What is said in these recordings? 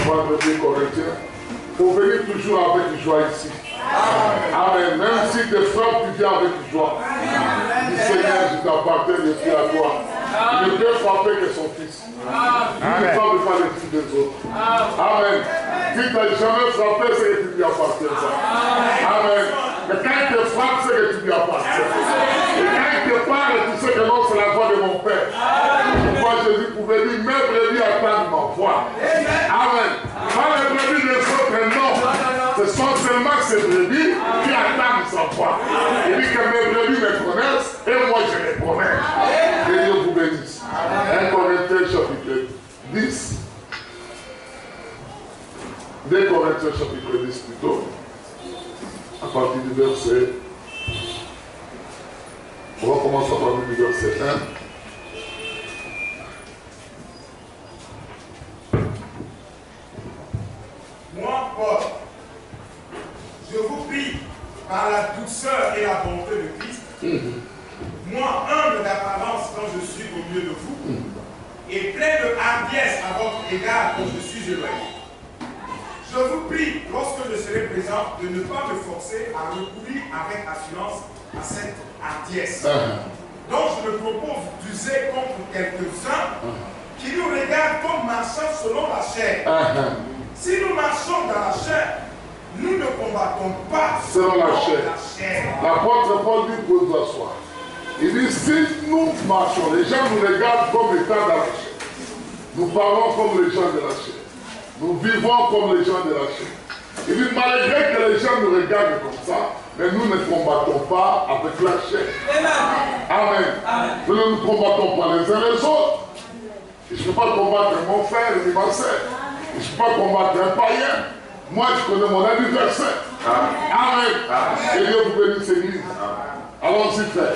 vendredi Corinthiens. Il faut venir toujours avec joie ici. Amen. Même si tes frères, tu viens avec joie. Dis Seigneur, je t'appartiens, je suis à toi. Il ne peut frapper que son fils. Il ne peut pas les filles des autres. Amen. Si tu n'as jamais frappé, c'est que tu lui appartiens. Amen. Mais quand il te frappe, c'est que tu lui appartiens. Et quand il te parle, tu sais que non, c'est la voix de mon Père. Pourquoi Jésus pouvait dire, mes brebis attendent ma voix. Amen. Pas les brebis des autres, non. Ce sont seulement ces brebis qui attendent sa voix. Il dit que mes brebis me connaissent et moi je les connais. Que Dieu vous bénisse. 1 Corinthiens chapitre 10. 2 Corinthiens chapitre 10 plutôt. À partir du verset. On va commencer à partir du verset 1. Moi, Paul, je vous prie par la douceur et la bonté de Christ, moi, humble d'apparence quand je suis au milieu de vous, et plein de hardiesse à votre égard quand je suis éloigné. Je vous prie, lorsque je serai présent, de ne pas me forcer à recourir avec assurance à cette hardiesse. Donc je me propose d'user contre quelques-uns qui nous regardent comme marchant selon la chair. Si nous marchons dans la chair, nous ne combattons pas selon la chair. L'apôtre Paul dit pour nous asseoir. Il dit, si nous marchons, les gens nous regardent comme étant dans la chair. Nous parlons comme les gens de la chair. Nous vivons comme les gens de la chair. Il dit, malgré que les gens nous regardent comme ça, mais nous ne combattons pas avec la chair. Amen. Nous ne nous combattons pas les uns les autres. Je ne peux pas combattre mon frère ni ma soeur. Je ne peux pas combattre un païen. Moi, je connais mon anniversaire. Amen. Et Dieu vous bénisse, Église. Allons-y, frère.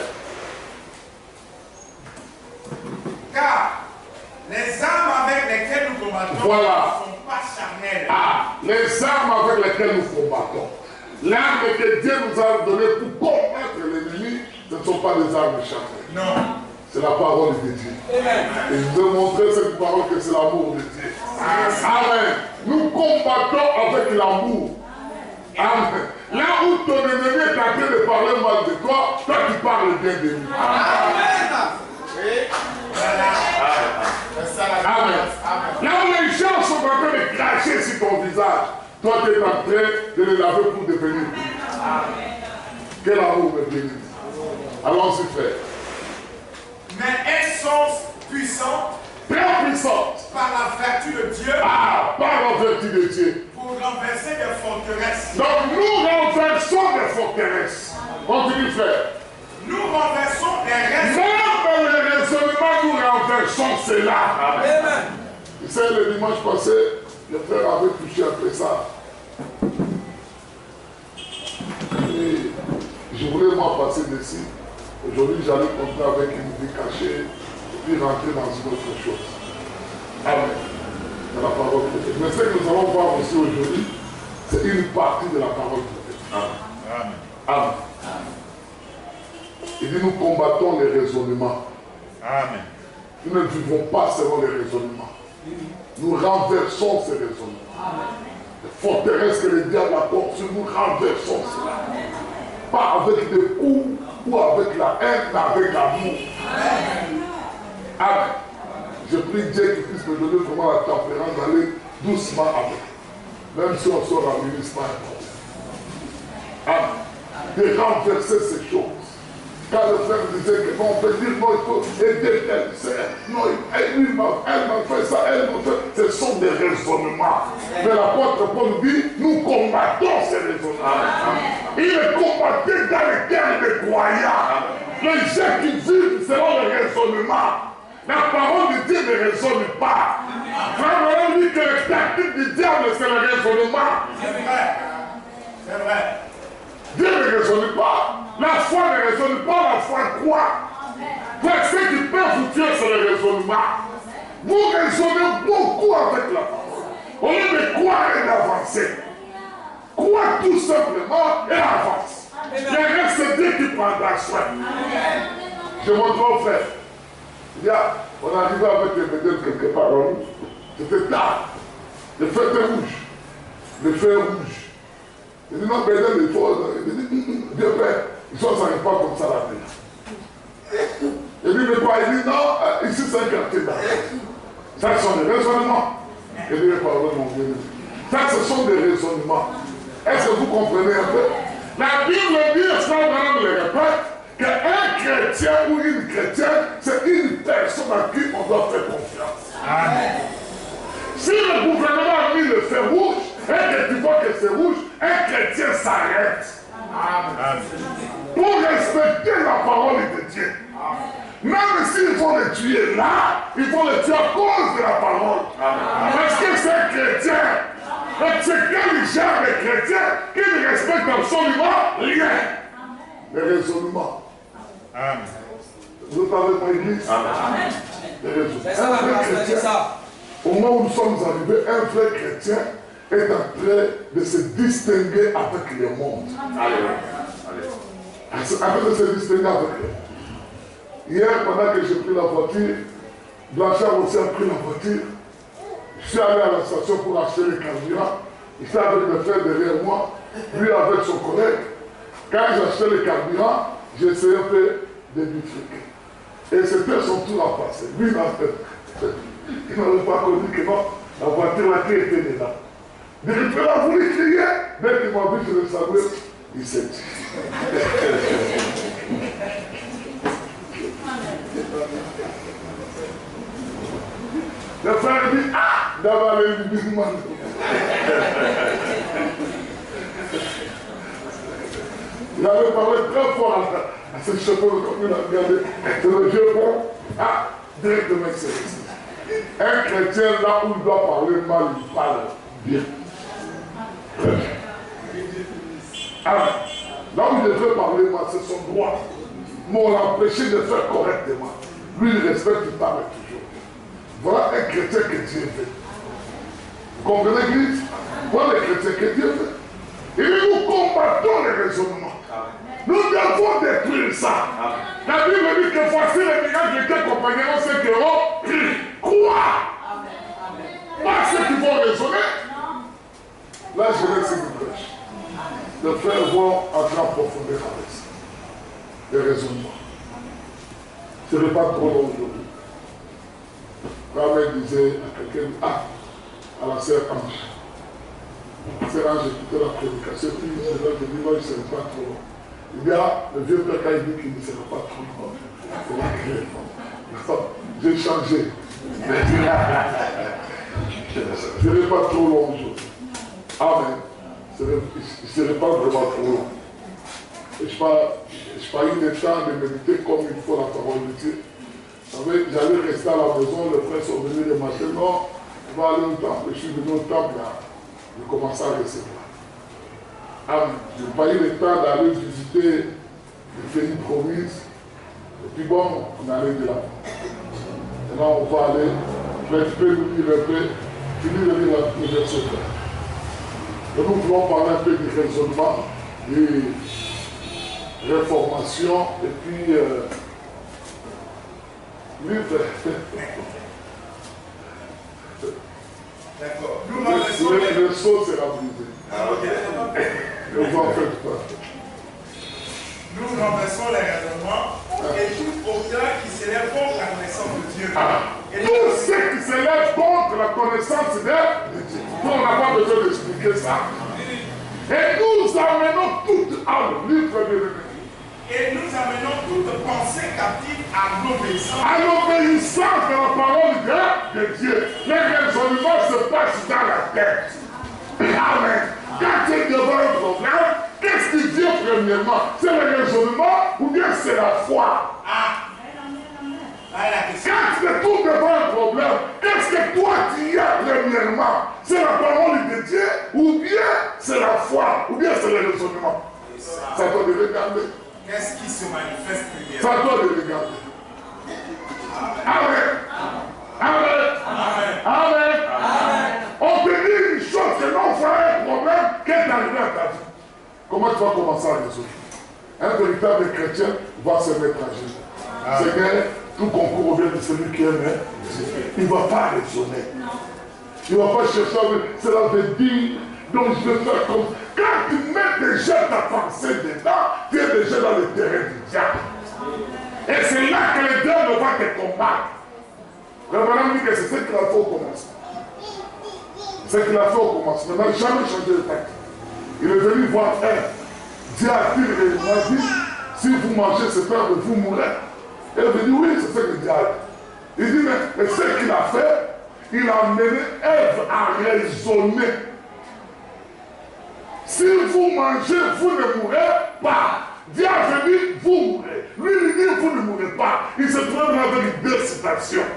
Car les armes avec lesquelles nous combattons ne sont pas charnelles. Les armes avec lesquelles nous combattons. L'arme que Dieu nous a donnée pour combattre l'ennemi, ce ne sont pas des armes charnelles. Non. C'est la parole de Dieu. Et je veux montrer cette parole que c'est l'amour de Dieu. Amen. Nous combattons avec l'amour. Amen. Là où ton ennemi est en train de parler mal de toi, toi tu parles bien de lui. Amen. Amen. Là où les gens sont en train de cracher sur ton visage, toi tu es en train de les laver pour devenir pur. Quel amour me bénisse. Allons-y, frère. Mais elles sont puissantes, très puissantes, par la vertu de Dieu, par la vertu de Dieu, pour renverser des forteresses. Donc nous renversons des forteresses. Continue, frère. Nous renversons des raisonnements. Même les raisonnements, nous renversons cela. Amen. Tu sais, le dimanche passé, le frère avait touché un peu ça. Et je voulais moi passer d'ici. Aujourd'hui, j'allais continuer avec une vie cachée et puis rentrer dans une autre chose. Amen. De la parole de Dieu. Mais ce que nous allons voir aussi aujourd'hui, c'est une partie de la parole de Dieu. Amen. Amen. Il dit, nous combattons les raisonnements. Amen. Nous ne vivons pas selon les raisonnements. Nous renversons ces raisonnements. Amen. Les forteresses que le diable apporte sur nous, renversons cela. Pas avec des coups ou avec la haine, mais avec l'amour. Amen. Je prie Dieu qu'il puisse me donner vraiment la tempérance d'aller doucement avec. Même si on sort en ministère. Amen. De renverser ces choses. Quand le frère disait que non, on peut dire non, il faut aider telle sœur. Non, elle m'a fait ça, elle m'a fait. Ce sont des raisonnements. Mais l'apôtre Paul dit, nous combattons ces raisonnements. Il est combattu dans les guerres des croyants. Les gens qui vivent selon les raisonnements. La parole de Dieu ne raisonne pas. Frère, on dit que le tactique du diable, c'est le raisonnement. C'est vrai. C'est vrai. Dieu ne raisonne pas. La foi ne raisonne pas, la foi croit. Donc ce qui peut vous tuer, c'est le raisonnement. Vous raisonnez beaucoup avec la parole. Au lieu de croire et d'avancer. Crois tout simplement et avance. Le reste, c'est Dieu qui prendra soin. Je montre au frère. Il y a, on est arrivé avec des médailles quelque part. C'était tard. Le feu était rouge. Le feu est rouge. Il dit non, mais il faut. Il dit, Dieu Père, ils ne s'arrêtent pas comme ça la paix. Il dit, mais quoi? Il dit non, ici c'est un quartier d'affaires. Ça, ce sont des raisonnements. Il dit, pardon, mon Dieu. Ça, ce sont des raisonnements. Est-ce que vous comprenez un peu? La Bible dit, ça, madame le répète, qu'un chrétien ou une chrétienne, c'est une personne à qui on doit faire confiance. Amen. Si le gouvernement a mis le feu rouge, et que tu vois que c'est rouge, un chrétien s'arrête. Amen. Pour respecter la parole de Dieu. Même s'il faut le tuer là, il faut le tuer à cause de la parole. Amen. Parce que c'est un chrétien. C'est quel genre de chrétien qui ne respecte absolument rien. Les raisonnements. Amen. Vous parlez de mon église? Amen. Les raisonnements. Au moment où nous sommes arrivés, un vrai chrétien est en train de se distinguer avec le monde. Afin de se distinguer avec eux. Hier, pendant que j'ai pris la voiture, Blanchard aussi a pris la voiture. Je suis allé à la station pour acheter le carburant. Il était avec le frère derrière moi, lui avec son collègue. Quand j'ai acheté le carburant, j'ai essayé un peu de bifurquer. Et c'était son tour à passer. Lui, il n'avait pas connu que non, la voiture là qui était là. Mais il a voulu crier. Dès qu'il m'a vu, je le savais, il s'est dit. Le frère dit, ah, d'abord les musulmans. Il avait parlé très fort à ce chauffeur comme il a regardé. C'est le vieux pont. Ah, directement il s'est dit. Un chrétien, là où il doit parler mal, il parle bien. Alors, là où il devrait parler mal, c'est son droit. Mais on l'a empêché de faire correctement. Lui, il respecte, il parle toujours. Voilà un chrétien que Dieu fait. Vous comprenez l'église? Voilà le chrétien que Dieu fait. Et nous combattons les raisonnements. Nous devons détruire ça. La Bible dit que voici les mirages de quel compagnon ceux qui auront cru. Croire. Pas ceux qui vont raisonner. Là, je laisse une brèche. Les frères vont entrer en profondeur avec ça. Les raisonnements. Ce n'est pas trop long aujourd'hui. Quand elle disait à quelqu'un, ah, à la sœur Ange. Sœur Ange écoutait la prédication, puis je dis, moi, je ne serai pas trop long. Il dit, ah, le vieux père, quand il dit qu'il ne sera pas trop long, il va créer. J'ai changé. Je ne serai pas trop long aujourd'hui. Amen. Je ne serai pas vraiment trop long. Je n'ai pas eu le temps de méditer comme il faut la parole de Dieu. Vous savez, j'allais rester à la maison, les frères sont venus le matin, non, on va aller au temple. Je suis venu au temple, là, je commençais à recevoir. Amen. Je n'ai pas eu le temps d'aller visiter les pays promises. Et puis bon, on allait de là. Maintenant, on va aller, tu peux nous lire un peu, finir de lire le verset. Et nous voulons parler un peu du raisonnement, de réformation, et puis D'accord. Le saut sera brisé. Ah, ok. Ne vous en faites pas. Nous renversons les raisonnements et tout auteur qui s'élève contre la connaissance de Dieu. Tous ceux qui s'élèvent contre la connaissance de Dieu, on n'a pas besoin d'expliquer ça. Et nous amenons toute âme, livre de et nous amenons toute pensée captive à l'obéissance. À l'obéissance de la parole de Dieu. Les raisonnements se passent dans la tête. Amen. Quand tu es devant un problème, qu'est-ce que Dieu premièrement? C'est le raisonnement ou bien c'est la foi? Quand tu te trouves devant un problème, qu'est-ce que toi tu as premièrement? C'est la parole de Dieu ou bien c'est la foi ou bien c'est le raisonnement? Ça doit te regarder. Qu'est-ce qui se manifeste premièrement? Ça doit te regarder. Amen. Amen. Amen. Amen. Amen. On te dit une chose que non, voilà un problème qui est arrivé à ta vie. Comment tu vas commencer à résoudre? Un véritable chrétien va se mettre à genoux. Seigneur, tout concours vient de celui qui aime. Il ne va pas raisonner. Il ne va pas chercher à dire, cela veut dire, donc je vais faire comme. Quand tu mets déjà ta pensée dedans, tu es déjà dans le terrain du diable. Et c'est là que le diable va te combattre. Le madame dit que c'est ce qu'il a fait au commencement. C'est ce qu'il a fait au commencement. Il n'a jamais changé de tactique. Il est venu voir un. Dieu a-t-il dit, si vous mangez ce pain, vous mourrez. Et elle veut dire, oui, c'est ce que Dieu a dit. Il dit, mais ce qu'il a fait, il a amené Ève à raisonner. Si vous mangez, vous ne mourrez pas. Dieu a dit, vous mourrez. Lui, il dit, vous ne mourrez pas. Il se trouve avec deux citations.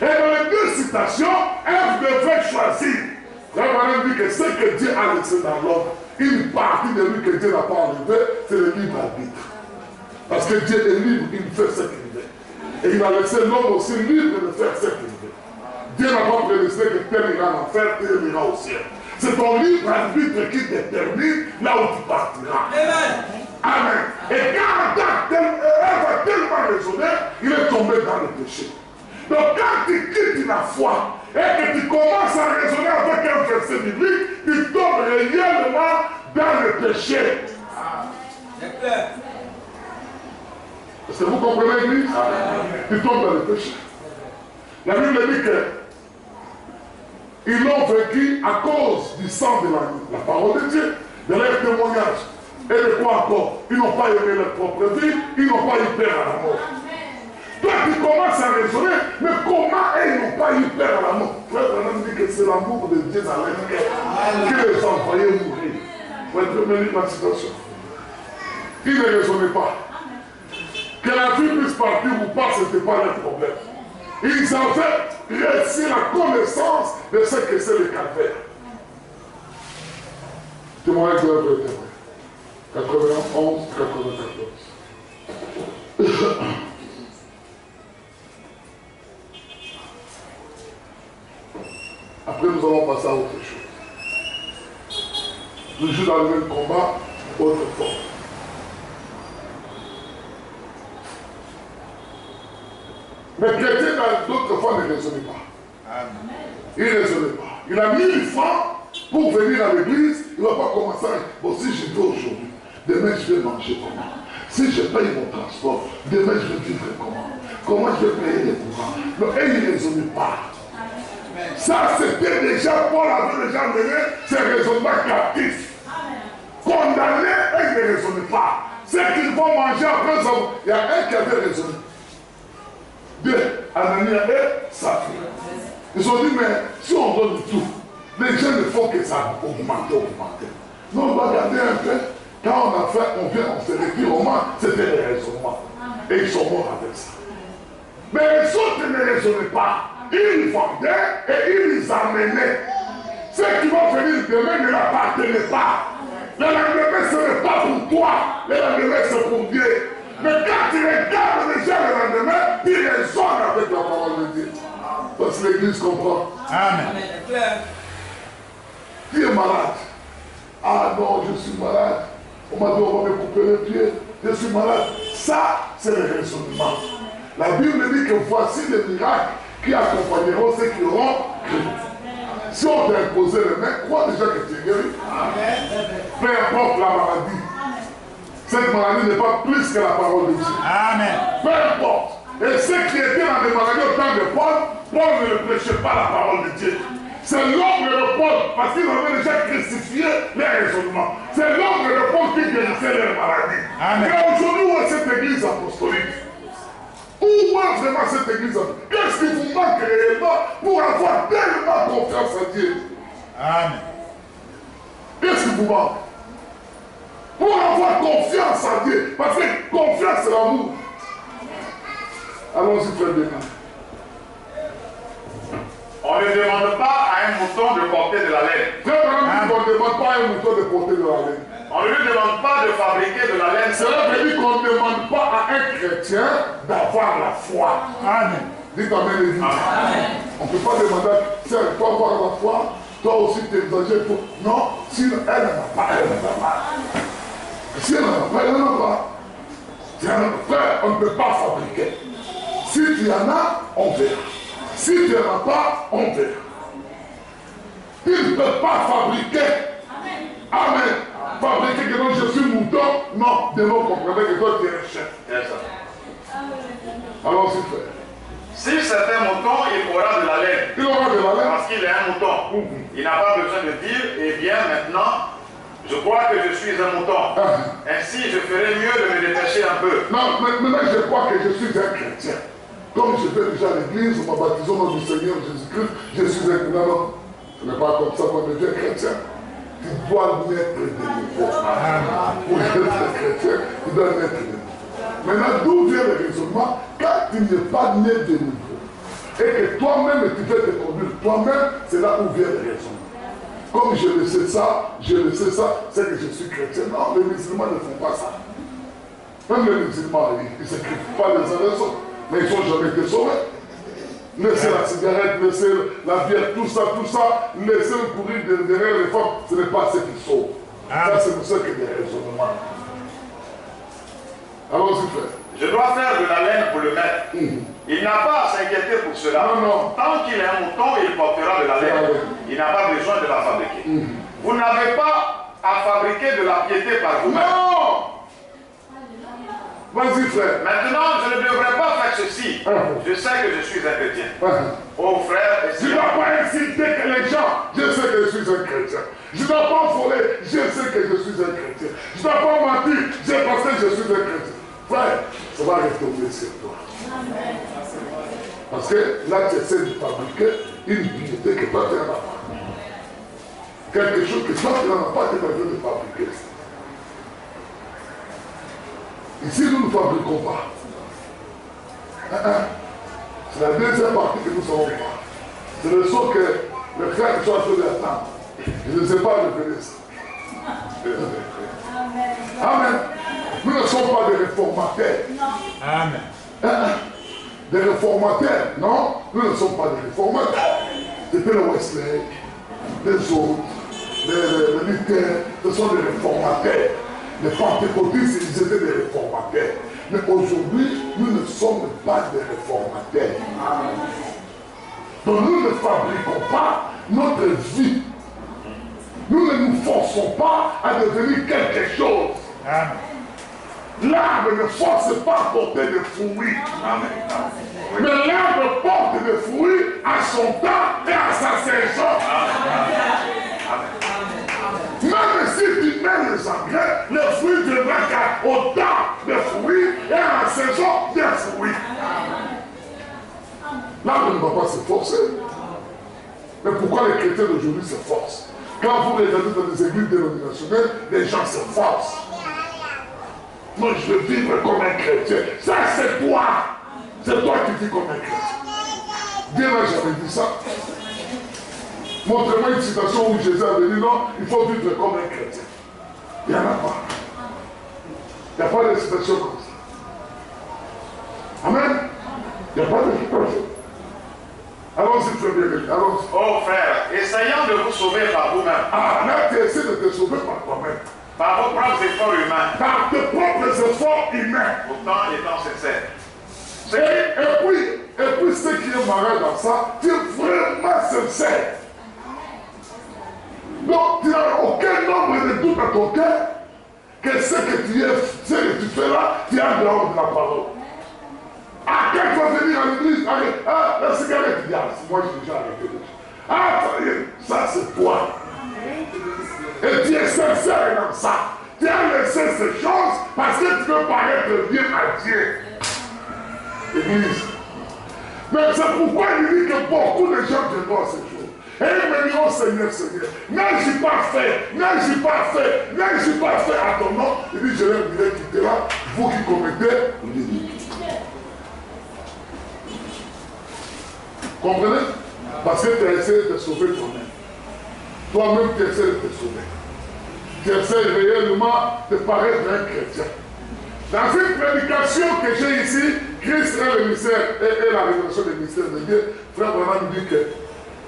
Et dans les deux citations, Ève devait choisir. La Bible dit que ce que Dieu a laissé dans l'homme, une partie de lui que Dieu n'a pas enlevé, c'est le libre arbitre. Parce que Dieu est libre, il fait ce qu'il veut. Et il a laissé l'homme aussi libre de faire ce qu'il veut. Dieu n'a pas prédestiné que tel ira en enfer, tel ira au ciel. C'est ton libre arbitre qui détermine là où tu partiras. Amen. Amen. Et quand Ève a tellement raisonné, il est tombé dans le péché. Donc quand tu quittes la foi et que tu commences à raisonner avec un verset biblique, tu tombes réellement dans le péché. C'est clair. Est-ce que vous comprenez, l'église? Tu tombes dans le péché. La Bible dit que ils l'ont vaincu à cause du sang de la parole de Dieu, de leur témoignage. Et de quoi encore? Ils n'ont pas aimé leur propre vie, ils n'ont pas eu peur à la mort. Toi, tu commences à raisonner, mais comment ils n'ont pas eu peur à la mort? Frère Branham dit que c'est l'amour de Dieu dans leur cœur qui les envoyait mourir. Vous êtes bien lire la situation. Ils ne raisonnaient pas. Que la vie puisse partir ou pas, ce n'était pas leur problème. Ils avaient réussi la connaissance de ce que c'est le calvaire. Témoignage de l'œuvre éternelle. 91, 94. Après, nous allons passer à autre chose. Toujours dans le même combat, autre forme. Mais chrétien, d'autres fois, ne raisonnait pas. Il ne raisonnait pas. Il a 1000 francs pour venir à l'église. Il ne va pas commencer à dire, bon, si je vais aujourd'hui, demain je vais manger comment? Si je paye mon transport, demain je vais vivre comment? Comment je vais payer les courants? Donc, et il ne raisonnait pas. Ça, c'était déjà, Paul avait déjà mené ses raisonnements captifs. Condamnés, et ils ne raisonnaient pas. C'est qu'ils vont manger après ça. Il y a un qui avait raisonné. Deux, Anania et Saphir. Ils ont dit, mais si on donne tout, les gens ne font que ça augmenter. Nous, on va regarder un peu. Quand on a fait, on vient, on se retire au moins, c'était les raisonnements. Et ils sont morts avec ça. Mais les autres ne raisonnaient pas. Ils vendaient et ils les amenaient. Ceux qui vont venir demain ne l'appartenaient pas. Le lendemain, ce n'est pas pour toi. Le lendemain, c'est pour Dieu. Mais quand tu regardes les gens le lendemain, tu raisonnes avec la parole de Dieu. Parce que l'église comprend. Amen. Tu es malade. Ah non, je suis malade. On m'a dit, on va me couper les pieds. Je suis malade. Ça, c'est le raisonnement. La Bible dit que voici les miracles qui accompagneront ceux qui auront cru. Si on t'a imposé les mains, crois déjà que tu es guéri. Peu importe la maladie. Cette maladie n'est pas plus que la parole de Dieu. Amen. Peu importe. Et ceux qui étaient dans des maladies au temps de Paul, Paul ne prêchait pas la parole de Dieu. C'est l'ombre de Paul, parce qu'ils avaient déjà crucifié les raisonnements. C'est l'ombre de Paul qui guérissait les maladies. Amen. Et aujourd'hui, où est cette église apostolique? Où est vraiment cette église apostolique? Qu'est-ce qui vous manque réellement pour avoir tellement confiance en Dieu? Amen. Qu'est-ce qui vous manque? Pour avoir confiance en Dieu. Parce que confiance, c'est l'amour. Allons-y, frère Bénin. On ne demande pas à un mouton de porter de la laine. Frère Bénin, on ne demande pas à un mouton de porter de la laine. On ne lui demande pas de fabriquer de la laine. Cela veut dire qu'on ne demande pas à un chrétien d'avoir la foi. Amen. Dites Amen, les vies. On ne peut pas demander, tiens, toi avoir la foi, toi aussi tu exagères. Non, si elle n'en a pas, elle n'en a pas. Si elle n'en a pas, elle n'en a pas. Frère, on ne peut pas fabriquer. Si tu en as, on verra. Si tu n'en as pas, on verra. Il ne peut pas fabriquer. Amen. Fabriquer que non, je suis mouton. Non, de nous comprenez que toi tu es un chef. Alors, s'il fait. Si c'est un mouton, il aura de la laine. Il aura de la laine. Parce qu'il est un mouton. Il n'a pas besoin de dire, eh bien maintenant, je crois que je suis un mouton. Ainsi, je ferai mieux de me dépêcher un peu. Non, mais maintenant je crois que je suis un chrétien. Comme je vais déjà à l'église, on m'a baptisé au nom du Seigneur Jésus-Christ, je suis un... Non, non, ce n'est pas comme ça qu'on devient chrétien. Tu dois naître de nouveau. Pour être chrétien, tu dois naître de nouveau. Maintenant, d'où vient le raisonnement? Quand tu n'es pas né de nouveau, et que toi-même tu veux te conduire toi-même, c'est là où vient le raisonnement. Comme je le sais ça, c'est que je suis chrétien. Non, les musulmans ne font pas ça. Même les musulmans, ils ne s'écrivent pas les uns les autres, mais ils n'ont jamais été sauvés. Laissez la cigarette, laissez la bière, tout ça, laissez le courir derrière les femmes, ce n'est pas ce qui sauve. Ça, c'est pour ça qu'il y a des raisonnements. Allons-y, frère. Je dois faire de la laine pour le mettre. Il n'a pas à s'inquiéter pour cela. Non, non. Tant qu'il est un mouton, il portera de la laine. Il n'a pas besoin de la fabriquer. Vous n'avez pas à fabriquer de la piété par vous-même. Non! Vas-y, frère. Maintenant, je ne devrais pas faire ceci. Je sais que je suis un chrétien. Oh frère, et Je ne dois pas insulter que les gens, je sais que je suis un chrétien. Je ne dois pas voler, je sais que je suis un chrétien. Je ne dois pas mentir, je pense que je suis un chrétien. Frère, ça va retomber sur toi. Parce que là, tu essaies de fabriquer une piété que toi, tu n'en as pas. Quelque chose que toi, tu n'en as pas, tu es en train de fabriquer. Ici, nous ne fabriquons pas. C'est la deuxième partie que nous ne savons pas. C'est le saut que le frère soit en train d'attendre. Je ne sais pas revenir ça. Amen. Nous ne sommes pas des réformateurs. Amen. Des réformateurs, non? Nous ne sommes pas des réformateurs. C'était le Wesley, les autres, les Luthers, ce sont des réformateurs. Les pentecôtistes, ils étaient des réformateurs. Mais aujourd'hui, nous ne sommes pas des réformateurs. Donc nous ne fabriquons pas notre vie. Nous ne nous forçons pas à devenir quelque chose. L'arbre ne force pas à porter des fruits. Mais l'arbre porte des fruits à son temps et à sa saison. Même si tu mets les engrais, le fruit viendra au temps des fruits et à la saison des fruits. L'arbre ne va pas se forcer. Mais pourquoi les chrétiens d'aujourd'hui se forcent? Quand vous regardez dans les églises dénominationnelles, les gens se forcent. Moi, je veux vivre comme un chrétien. Ça, c'est toi. C'est toi qui vis comme un chrétien. Dieu n'a jamais dit ça. Montrez-moi une citation où Jésus a dit non, il faut vivre comme un chrétien. Il n'y en a pas. Il n'y a pas de citation comme ça. Amen. Il n'y a pas de citation. Allons-y, très bien, allons-y. Oh frère, essayons de vous sauver par vous-même. Ah, là, tu essaies de te sauver par toi-même. Par vos propres efforts humains. Par tes propres efforts humains. Pourtant, étant sincère. Et puis, ce qui est marrant dans ça, tu es vraiment sincère. Donc, tu n'as aucun nombre de doute dans ton cœur que ce que tu fais là, tu es en dehors de la parole. Ah, quand tu vas venir à l'église, la cigarette, tu dis, ah, moi j'ai déjà arrêté déjà. Ah, ça c'est toi. Et tu es sincère dans ça. Tu as laissé ces choses parce que tu veux paraître bien à Dieu. Église. Mais c'est pourquoi il dit que beaucoup de gens viendront à ces choses. Et ils me diront, Seigneur, Seigneur, n'ai-je pas fait, n'ai-je pas fait, n'ai-je pas fait à ton nom. Il dit, je leur dirai, quittera, vous qui commettez l'iniquité. Comprenez? Parce que tu as essayé de te sauver toi-même. Toi-même, tu essaies de te sauver. Tu essaies réellement de paraître un chrétien. Dans une prédication que j'ai ici, Christ est le mystère et la révélation des mystères de Dieu, frère Branham dit que,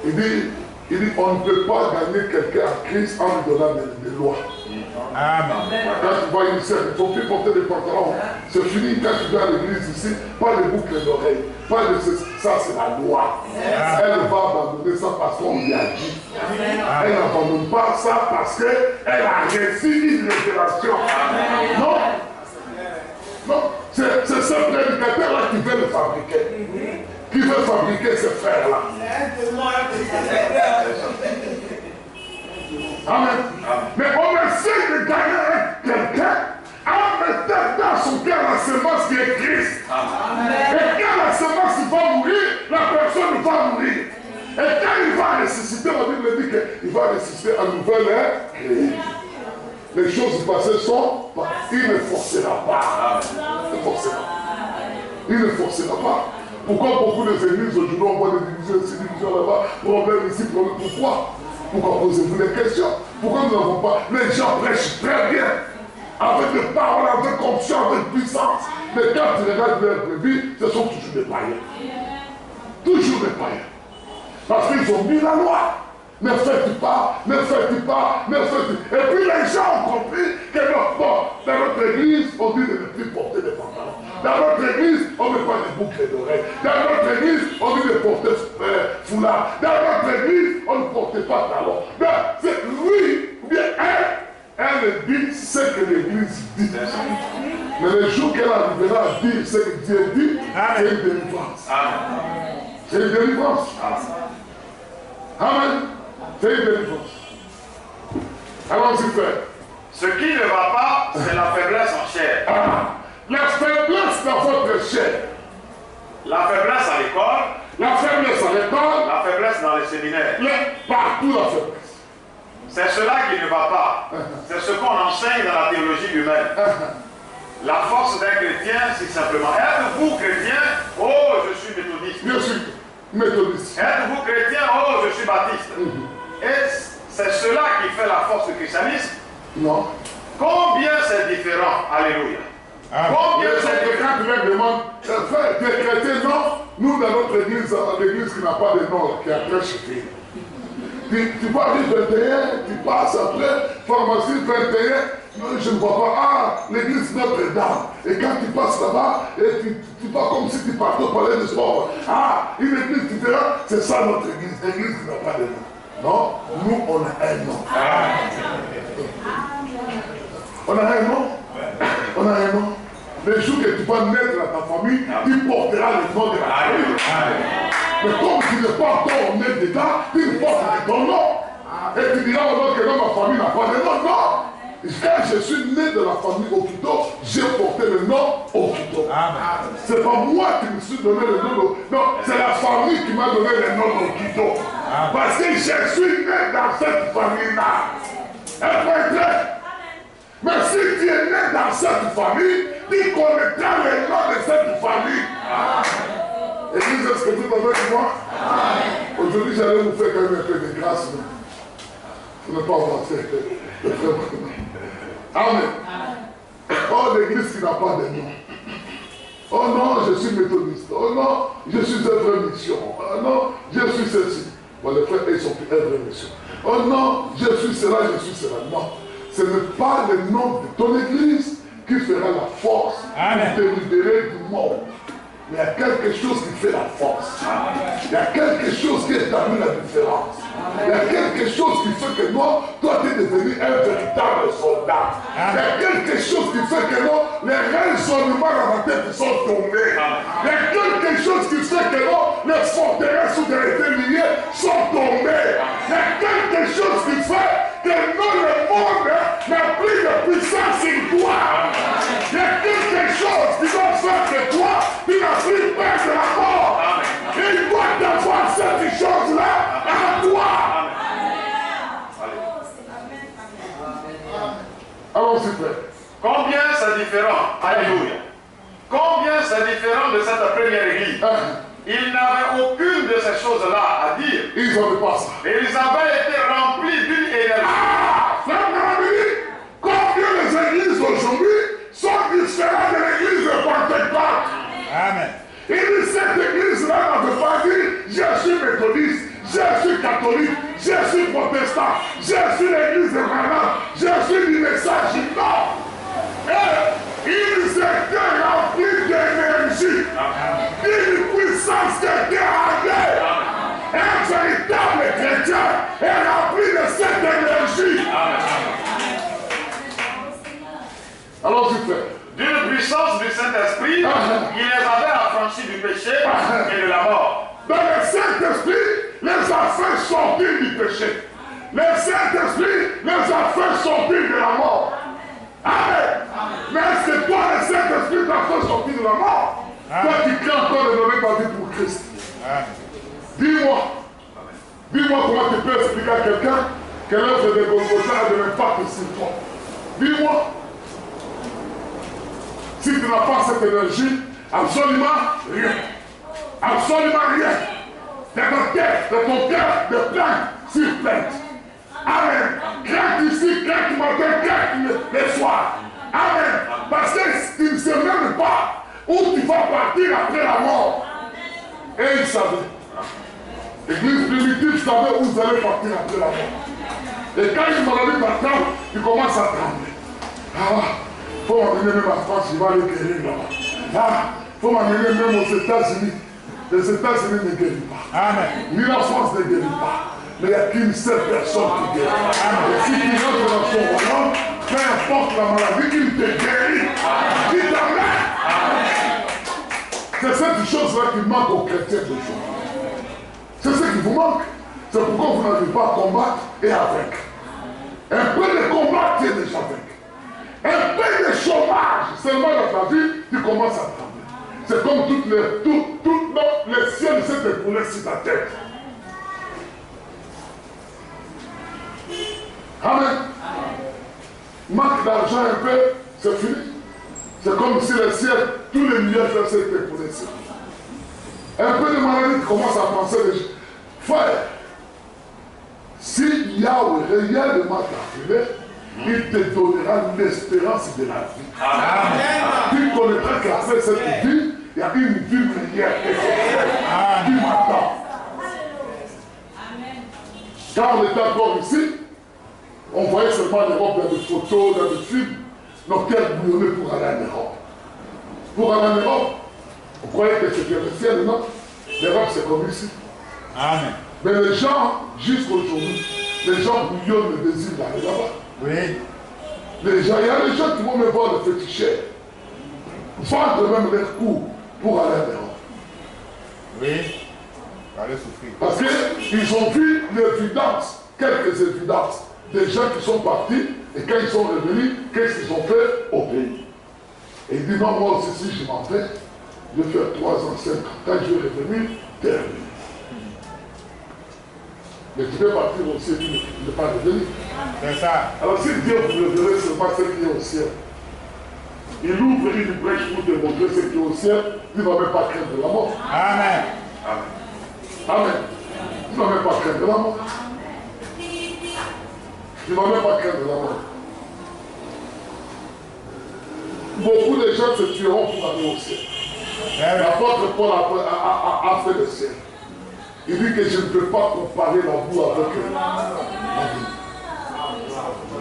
il dit, on ne peut pas gagner quelqu'un à Christ en lui donnant des lois. Amen. Quand tu vois une sœur, il ne faut plus porter des pantalons. C'est fini quand tu vas à l'église ici, pas les boucles d'oreilles, pas de ceci. ça c'est la loi. Elle va abandonner ça parce qu'on lui a dit. Elle n'abandonne pas ça parce qu'elle a reçu une révélation. Non. Non. C'est ce prédicateur-là qui veut le fabriquer. Qui veut fabriquer ce frère-là. Amen. Mais on essaie de gagner quelqu'un en mettant dans son cœur la semence qui est Christ. Et quand la semence va mourir, la personne va mourir. Et quand il va ressusciter, la Bible dit qu'il va ressusciter à nouvel créé. Les choses passées sont, il ne forcera pas. Il ne forcera pas. Il ne forcera pas. Pourquoi beaucoup des églises aujourd'hui on voit des divisions ici, divisions là-bas, problème ici, problème. Pourquoi posez-vous des questions? Pourquoi nous n'avons pas? Les gens prêchent très bien, avec des paroles, avec confiance, avec puissance. Mais quand tu regardes leur vie, ce sont toujours des païens. Toujours des païens. Parce qu'ils ont mis la loi. Ne faites pas, ne faites pas, ne faites pas. Et puis les gens ont compris que dans notre église, on dit de ne plus porter des pantalons. Dans notre église, on ne met pas des boucles d'oreilles. Dans notre église, on dit de porter foulard. Dans notre église, on ne portait pas talons. Mais c'est lui, ou bien elle dit ce que l'église dit. Mais le jour qu'elle arrivera à dire ce que Dieu dit, c'est une délivrance. C'est une délivrance. Amen. C'est une délivrance. Allons-y, frère. Ce qui ne va pas, c'est la faiblesse en chair. La faiblesse dans votre chair. La faiblesse à l'école. La faiblesse à l'école. La faiblesse dans les séminaires. Partout la faiblesse. C'est cela qui ne va pas. C'est ce qu'on enseigne dans la théologie humaine. La force d'un chrétien, c'est simplement, êtes-vous chrétien? Oh, je suis méthodiste. Je suis méthodiste. Êtes-vous chrétien? Oh, je suis baptiste. Et c'est cela qui fait la force du christianisme. Non. Combien c'est différent? Alléluia. Combien c'est différent? Quand tu leur demandes, frère, tu es chrétien? Non. Nous, dans notre église, l'église qui n'a pas de nom, qui a très chiffré. Tu vas dire 21, tu passes après, pharmacie 21, je ne vois pas, l'église Notre-Dame. Et quand tu passes là-bas, et tu vas comme si tu partais au palais de sport. Une église différente, c'est ça notre église, l'église qui n'a pas de nom. Non, nous on a un nom. On a un nom. On a un nom. Le jour que tu vas naître dans ta famille, tu porteras le nom de la famille. Mais comme tu n'es pas encore né dedans, tu portes ton nom. Et tu diras au nom que non, ma famille n'a pas de nom. Non. Quand je suis né de la famille Okito, j'ai porté le nom Okito. C'est pas moi qui me suis donné le nom. Non, c'est la famille qui m'a donné le nom Okito. Parce que je suis né dans cette famille-là. Mais si tu es né dans cette famille, tu connaîtras le nom de cette famille. Église, est-ce que tu es avec moi? Aujourd'hui, j'allais vous faire quand même un peu de grâce. Je ne vais pas avancer. Amen. Oh, l'église qui n'a pas de nom. Oh non, je suis méthodiste. Oh non, je suis œuvre mission. Oh non, je suis ceci. Bon, les frères, ils sont plus œuvre mission. Oh non, je suis cela, je suis cela. Non. Ce n'est pas le nom de ton église qui fera la force de te libérer du monde. Il y a quelque chose qui fait la force. Il y a quelque chose qui établit la différence. Il y a quelque chose qui fait que non, toi tu es devenu un véritable soldat. Il y a quelque chose qui fait que non, les raisonnements dans la tête sont tombés. Il y a quelque chose qui fait que non, les forteresses où tu as été lié sont tombées. Il y a quelque chose qui fait que non, le monde n'a plus de puissance sur toi. Il y a quelque chose qui va faire que toi, tu n'as plus peur de la mort. Il doit t'avoir cette chose-là à toi. Allons, super. Combien c'est différent? Alléluia. Combien c'est différent de cette première église? Ils n'avaient aucune de ces choses-là à dire. Ils n'avaient pas ça. Et ils avaient été remplis d'une énergie. Frère Marie, combien les églises aujourd'hui sont différentes de l'église de Pentecôte? Amen. Il dit cette église-là n'avait pas dit je suis méthodiste, je suis catholique, je suis protestant, je suis l'église de Branham, je suis du message. Non. Et ils étaient remplis d'énergie, d'une puissance que tu es arrivé. Un véritable chrétien est rempli de cette énergie. Alors tu fais. D'une puissance du Saint-Esprit, il les avait affranchis du péché et de la mort. Donc le Saint-Esprit les a fait sortir du péché. Le Saint-Esprit les a fait sortir de la mort. Amen. Mais est-ce que toi, le Saint-Esprit t'a fait sortir de la mort? Toi qui crées encore de donner ta vie pour Christ. Dis-moi comment tu peux expliquer à quelqu'un que l'œuvre de Golgotha a de l'impact sur toi. Dis-moi. Si tu n'as pas cette énergie, absolument rien. Absolument rien. De ton cœur, de plainte sur plainte. Amen. Crainte ici, crainte matin, crainte le soir. Amen. Parce que tu ne sais même pas où tu vas partir après la mort. Et il savait. L'église primitive savait où vous allez partir après la mort. Et quand une maladie t'attrape, tu commences à trembler. Il faut m'amener même à France, il va aller guérir là-bas. Il faut m'amener même aux États-Unis. Les États-Unis ne guérissent pas. Amen. Ni la France ne guérit pas. Mais il n'y a qu'une seule personne qui guérit. Amen. Et si tu rentres dans son royaume, peu importe la maladie, il te guérit. Il t'amène. C'est cette chose-là qui manque aux chrétiens de jour. C'est ce qui vous manque. C'est pourquoi vous n'arrivez pas à combattre et à vaincre. Un peu de combat, tu es déjà vaincu. Un peu de chômage, seulement dans ta vie, tu commences à trembler. C'est comme tout le ciel s'est écoulé sur ta tête. Amen. Manque d'argent un peu, c'est fini. C'est comme si le ciel, tous les nuages s'est écoulé sur toi. Un peu de maladie, tu commences à penser déjà. Frère, si Yahweh réellement t'a appelé, il te donnera l'espérance de la vie. Amen. Tu connaîtras qu'après cette vie, il y a une vie meilleure qui m'attend. Quand on était encore ici, on voyait seulement l'Europe dans des photos, dans des films, nos cœurs bouillonnaient pour aller en Europe. Pour aller en Europe, on croyait que c'était le ciel, non? L'Europe c'est comme ici. Amen. Mais les gens, jusqu'aujourd'hui, les gens bouillonnent le désir d'aller là-bas. Oui. Les gens, il y a des gens qui vont me voir le féticheur. Vendre même leur cours pour aller en Europe. Oui. Allez souffrir. Parce qu'ils ont vu l'évidence, quelques évidences, des gens qui sont partis et quand ils sont revenus, qu'est-ce qu'ils ont fait au pays? Et ils disent non, moi aussi, si je m'en vais, je vais faire 3 ans, 5 ans. Quand je vais revenir, terminé. Mais tu peux partir aussi et tu ne peux pas revenir. C'est ça. Alors si Dieu vous révèle seulement ce qui est au ciel, il ouvre une brèche pour te montrer ce qui est au ciel, tu ne vas même pas craindre la mort. Amen. Amen. Amen. Tu ne vas même pas craindre la mort. Tu ne vas même pas craindre la mort. Beaucoup de gens se tueront pour aller au ciel. L'apôtre Paul a fait le ciel. Il dit que je ne peux pas comparer la boue avec la vie.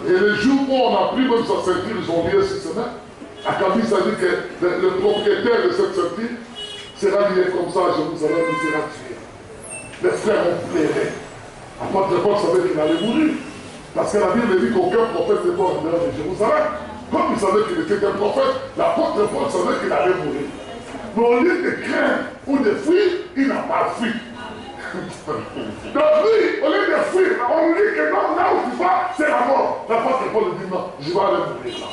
Et le jour où on a pris même sa ceinture, ils ont lié cette semaine. À Kaby, ça dit que le propriétaire de cette ceinture sera lié comme ça à Jérusalem, il sera tué. Les frères ont pleuré. L'apôtre Paul savait qu'il allait mourir. Parce que la Bible dit qu'aucun prophète n'est pas en dehors de Jérusalem. Comme il savait qu'il était un prophète, l'apôtre Paul savait qu'il allait mourir. Mais au lieu de craindre ou de fuir, il n'a pas fui. Donc lui, au lieu de fuir, on lui dit que non, là où tu vas, c'est la mort. L'apôtre Paul lui dit non, je vais aller mourir là.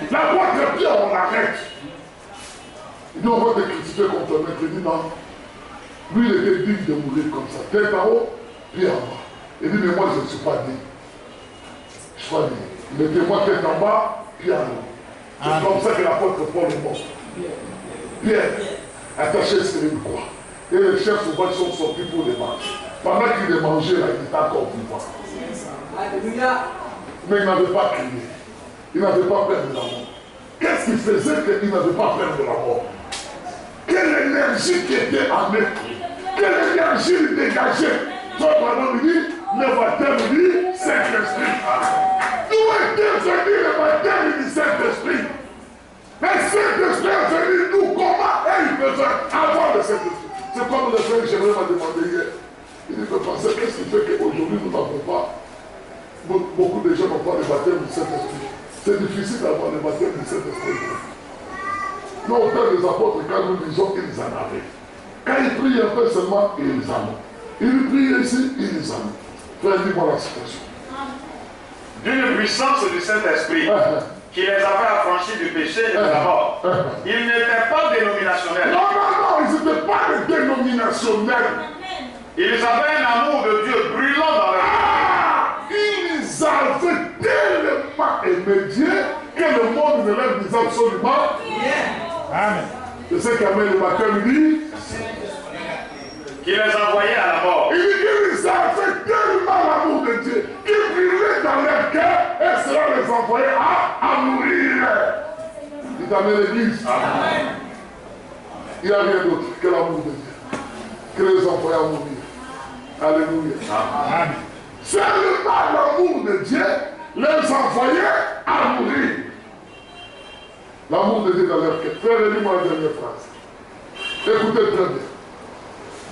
L'apôtre Pierre, on l'arrête. Il dit on va te critiquer contre le maître. Il dit non. Lui, il était digne de mourir comme ça. Tête en haut, pied en bas. Il dit mais moi je ne suis pas digne. Je suis pas digne. Il était moi tête en bas, pied en haut. C'est comme ça que l'apôtre Paul est mort. Pierre, attaché sur une croix. Et les chefs souvent sont sortis pour les manger. Pendant qu'il les mangeait, là, il était encore vivant. Alléluia. Mais il n'avait pas crié. Il n'avait pas peur de la mort. Qu'est-ce qui faisait qu'il n'avait pas peur de la mort? Quelle énergie qui était en lui? Quelle énergie il dégageait? Toi, pardon, il dit, le baptême dit Saint-Esprit. D'où était venu le baptême du Saint-Esprit? Le Saint-Esprit est venu nous comment? Et il faisait avoir le Saint-Esprit. C'est beaucoup de gens n'ont pas le baptême du Saint-Esprit. C'est difficile d'avoir le baptême du Saint-Esprit. Nous, au temps des apôtres, quand nous lisons, ils en avaient. Quand ils prient un peu seulement, ils en ont. Ils prient ici, ils en ont. Frère, dis-moi la situation. D'une puissance du Saint-Esprit qui les avait affranchis du péché et de la mort. Ils n'étaient pas dénominationnels. Non, ils n'étaient pas des dénominationnels. Ils avaient un amour de Dieu brûlant dans leur cœur. Ils avaient tellement aimé Dieu que le monde ne leur disait absolument. Amen. C'est ce qu'amène le baptême dit. Qui les envoyait à la mort. Il dit qu'ils avaient tellement l'amour de Dieu qu'ils brûlaient dans leur cœur et cela les envoyait à mourir. Il t'amène l'église. Il n'y a rien d'autre que l'amour de Dieu. Que les envoyait à mourir. Alléluia. Amen. Seulement l'amour de Dieu les envoyait à mourir. L'amour de Dieu dans leur cœur. Frère, lis-moi la dernière phrase. Écoutez très bien.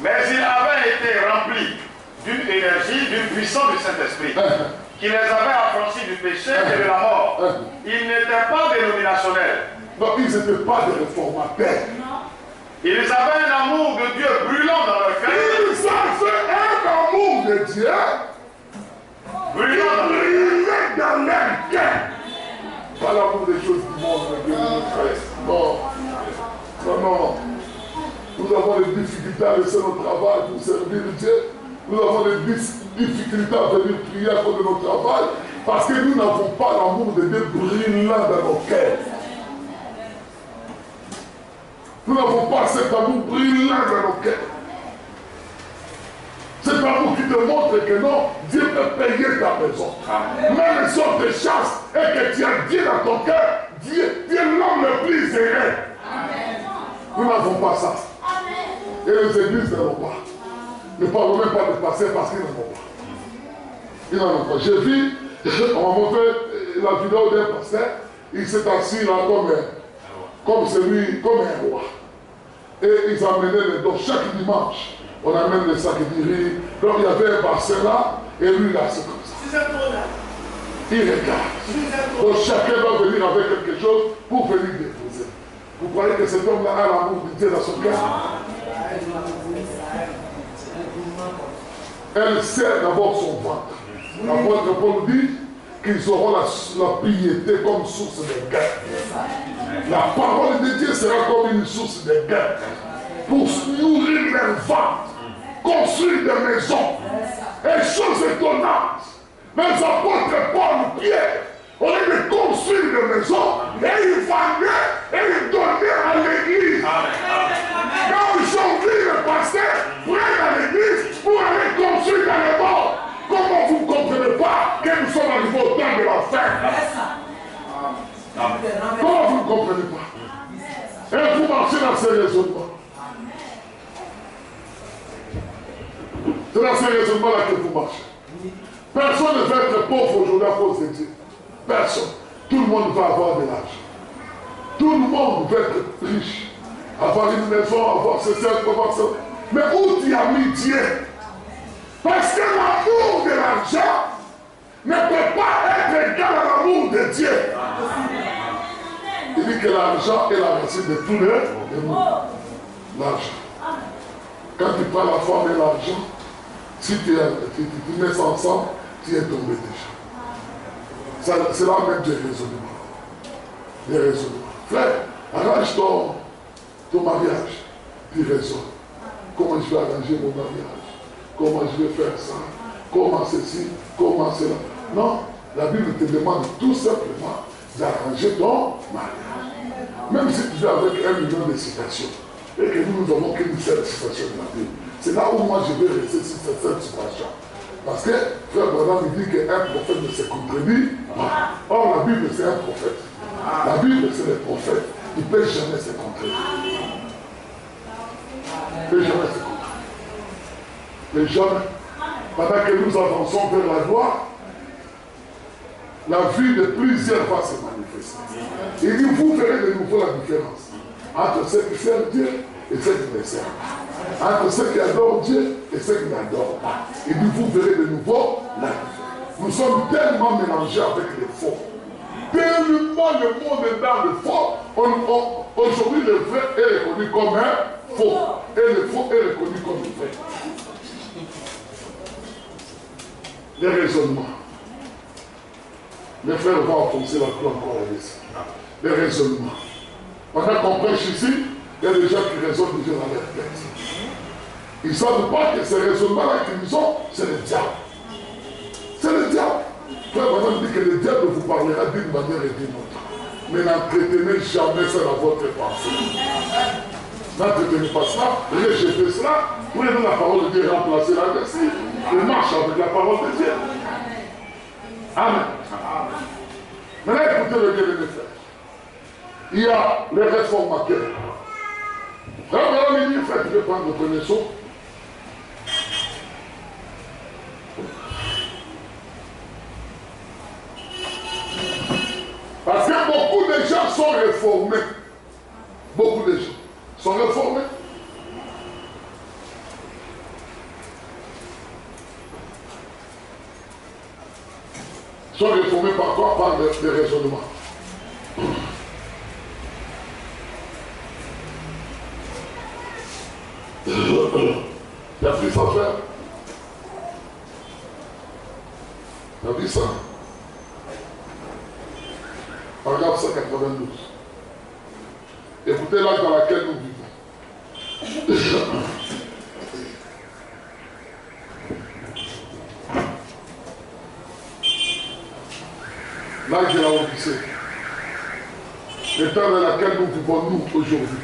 Mais ils avaient été remplis d'une énergie, d'une puissance du Saint-Esprit, qui les avait affranchis du péché et de la mort. Ils n'étaient pas dénominationnels. Non, ils n'étaient pas des réformateurs. Ils avaient un amour de Dieu brûlant dans leur cœur. Ils avaient un amour de Dieu brûlant dans leur cœur. Pas l'amour des choses du monde, de Christ. Non. Non. Nous avons des difficultés à laisser notre travail pour servir Dieu. Nous avons des difficultés à venir prier à cause de notre travail parce que nous n'avons pas l'amour de Dieu brûlant dans nos cœurs. Nous n'avons pas cet amour brûlant dans nos cœurs. Cet amour qui te montre que non, Dieu peut payer ta maison. Même si on te chasse et que tu as Dieu dans ton cœur, Dieu est l'homme le plus heureux. Nous n'avons pas ça. Et les églises n'en ont pas. Ne parlons même pas de passer parce qu'ils n'en ont pas. Ils n'en ont pas. J'ai vu, on m'a montré la vidéo d'un pasteur, il s'est assis là comme un roi. Et ils amenaient les dons chaque dimanche. On amène les sacs de riz. Donc il y avait un bassin là, et lui là, c'est comme ça. Il regarde. Donc chacun va venir avec quelque chose pour venir déposer. Vous croyez que cet homme-là a l'amour de Dieu dans son cœur? Elle sert d'abord son ventre. L'apôtre Paul dit qu'ils auront la piété comme source de gain. La parole de Dieu sera comme une source de gain pour nourrir leur ventre, construire des maisons. Et chose étonnante, les apôtres Paul, Pierre, au lieu de construire des maisons, et ils vendaient et ils donnaient à l'église. Quand aujourd'hui le pasteur prenne à l'église pour aller construire dans les morts, comment vous ne comprenez pas que nous sommes arrivés au temps de la fin? Comment vous ne comprenez pas? Et vous marchez dans ces raisonnements. C'est dans ces raisonnements-là que vous marchez. Personne ne veut être pauvre aujourd'hui à cause de Dieu. Personne. Tout le monde va avoir de l'argent. Tout le monde veut être riche. Avoir une maison, avoir ceci, avoir ça. Mais où tu as mis Dieu? Parce que l'amour de l'argent ne peut pas être égal à l'amour de Dieu. Il dit que l'argent est la racine de tous les maux. L'argent. Quand tu prends la femme et l'argent, si tu mets ça ensemble, tu es tombé déjà. C'est là même des raisonnements. Des raisonnements. Frère, arrange ton mariage. Tu raisonnes. Comment je vais arranger mon mariage? Comment je vais faire ça? Comment ceci? Comment cela? Non, la Bible te demande tout simplement d'arranger ton mariage. Même si tu es avec 1 million de citations et que nous n'avons qu'une seule citation de la Bible, c'est là où moi je vais rester sur cette seule citation. Parce que frère Branham me dit qu'un prophète ne se contredit pas. Or la Bible c'est un prophète. La Bible c'est le prophète. Il ne peut jamais se contredire. Il ne peut jamais se contredire. Les jeunes, pendant que nous avançons vers la gloire, la vie de plusieurs va se manifester. Il dit, vous verrez de nouveau la différence entre ceux qui servent Dieu et ceux qui ne servent pas. Entre ceux qui adorent Dieu et ceux qui n'adorent pas. Il dit, vous verrez de nouveau la différence. Nous sommes tellement mélangés avec les faux. Tellement le monde est dans le faux. Aujourd'hui, le vrai est reconnu comme un faux. Et le faux est reconnu comme le vrai. Les raisonnements. Les frères vont enfoncer la clé encore ici. Les raisonnements. Pendant qu'on prêche ici, il y a des gens qui raisonnent déjà dans leur tête. Ils ne savent pas que ces raisonnements-là qu'ils ont, c'est le diable. C'est le diable. Frère, maintenant, dit que le diable vous parlera d'une manière et d'une autre. Mais n'entretenez jamais ça dans votre pensée. N'entretenez pas cela, rejetez cela, prenez la parole de Dieu et remplacez-la dessus. Et marche avec la parole de Dieu. Amen. Maintenant, écoutez le Dieu de mes frères. Il y a les réformateurs. Frère, il dit, frère, tu veux prendre votre leçon. Parce que beaucoup de gens sont réformés. Beaucoup de gens sont réformés. Sont réformés par quoi? Par des raisonnements. Tu as vu ça faire? Tu as vu ça? Paragraphe 192. Écoutez l'âge dans laquelle nous vivons. L'âge de la Odyssée. Le temps dans lequel nous vivons, nous, aujourd'hui.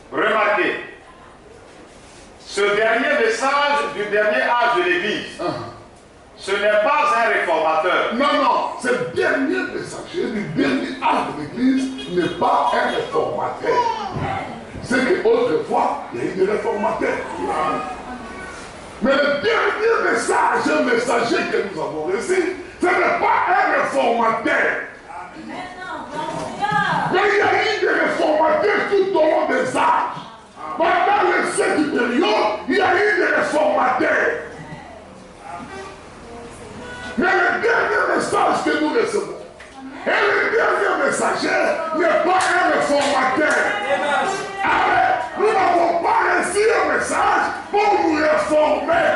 Remarquez, ce dernier message du dernier âge de l'Église, ce n'est pas un réformateur. Non, non, ce dernier messager du dernier âge de l'Église n'est pas un réformateur. C'est qu'autrefois, il y a eu des réformateurs. Mais le dernier message, un messager que nous avons reçu, ce n'est pas un réformateur. Mais il y a eu des réformateurs tout au long des âges. Pendant les 7 périodes, il y a eu des réformateurs. Mais le dernier message que nous recevons, et le dernier messager n'est pas un réformateur. Amen. Nous n'avons pas reçu un message pour nous réformer.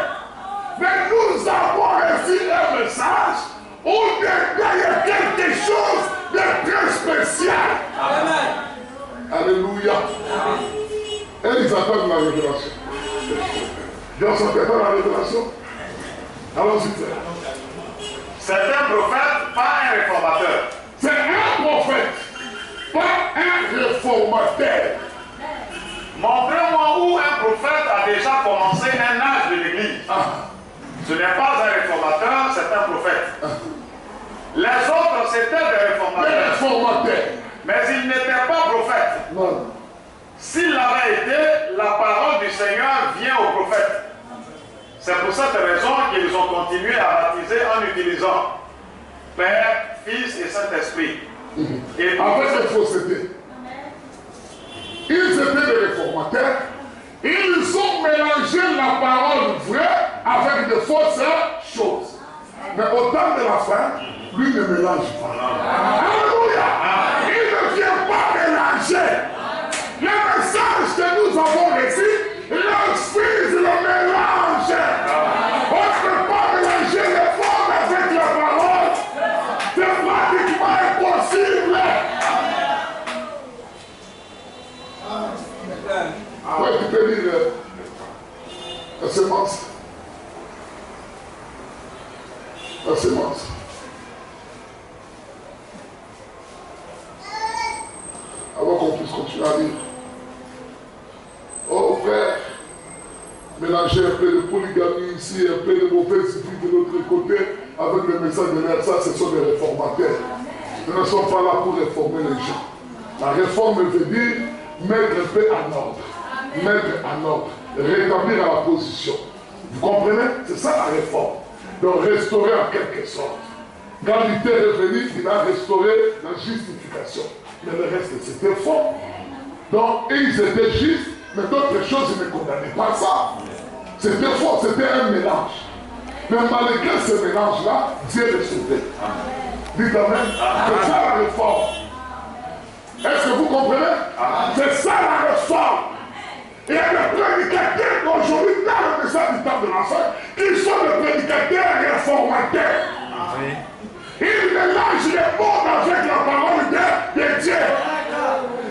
Mais nous avons reçu un message où il y a quelque chose de très spécial. Amen. Alléluia. Et ils attendent la révélation. Ils attendent la révélation. Allons-y, frère. C'est un prophète, pas un réformateur. C'est un prophète, pas un réformateur. Montrez-moi où un prophète a déjà commencé un âge de l'Église. Ce n'est pas un réformateur, c'est un prophète. Les autres, c'était des réformateurs. Mais ils n'étaient pas prophètes. Non. S'il l'avait été, la parole du Seigneur vient au prophète. C'est pour cette raison qu'ils ont continué à baptiser en utilisant Père, Fils et Saint-Esprit. Et avec cette fausseté. Ils étaient des réformateurs. Ils ont mélangé la parole vraie avec de fausses choses. Mais au temps de la fin, lui ne mélange pas. Alléluia. Il ne vient pas mélanger. Le message que nous avons reçu, l'Esprit le mélange. On ne peut pas mélanger les formes avec la parole. C'est pratiquement impossible. Oui, tu peux dire la semence. La semence. Avant qu'on puisse continuer à lire. Oh frère, mélanger un peu de polygamie ici, un peu de mauvaise vie de l'autre côté, avec le message de l'air, ça ce sont des réformateurs. Nous ne sommes pas là pour réformer les gens. La réforme veut dire mettre un peu en ordre. Mettre en ordre. rétablir à la position. Vous comprenez? C'est ça la réforme. Donc restaurer en quelque sorte. Quand Luther est revenu, il a restauré la justification. Mais le reste, c'était faux. Donc, ils étaient justes, mais d'autres choses, ils ne condamnaient pas ça. C'était faux, c'était un mélange. Mais malgré ce mélange-là, Dieu les sauvait. Dites Amen. C'est ça la réforme. Est-ce que vous comprenez? C'est ça la réforme. Il y a des prédicateurs aujourd'hui, dans le message du temps de l'enfant, qui sont des prédicateurs réformateurs. Ils mélangent les mots avec la parole de Dieu.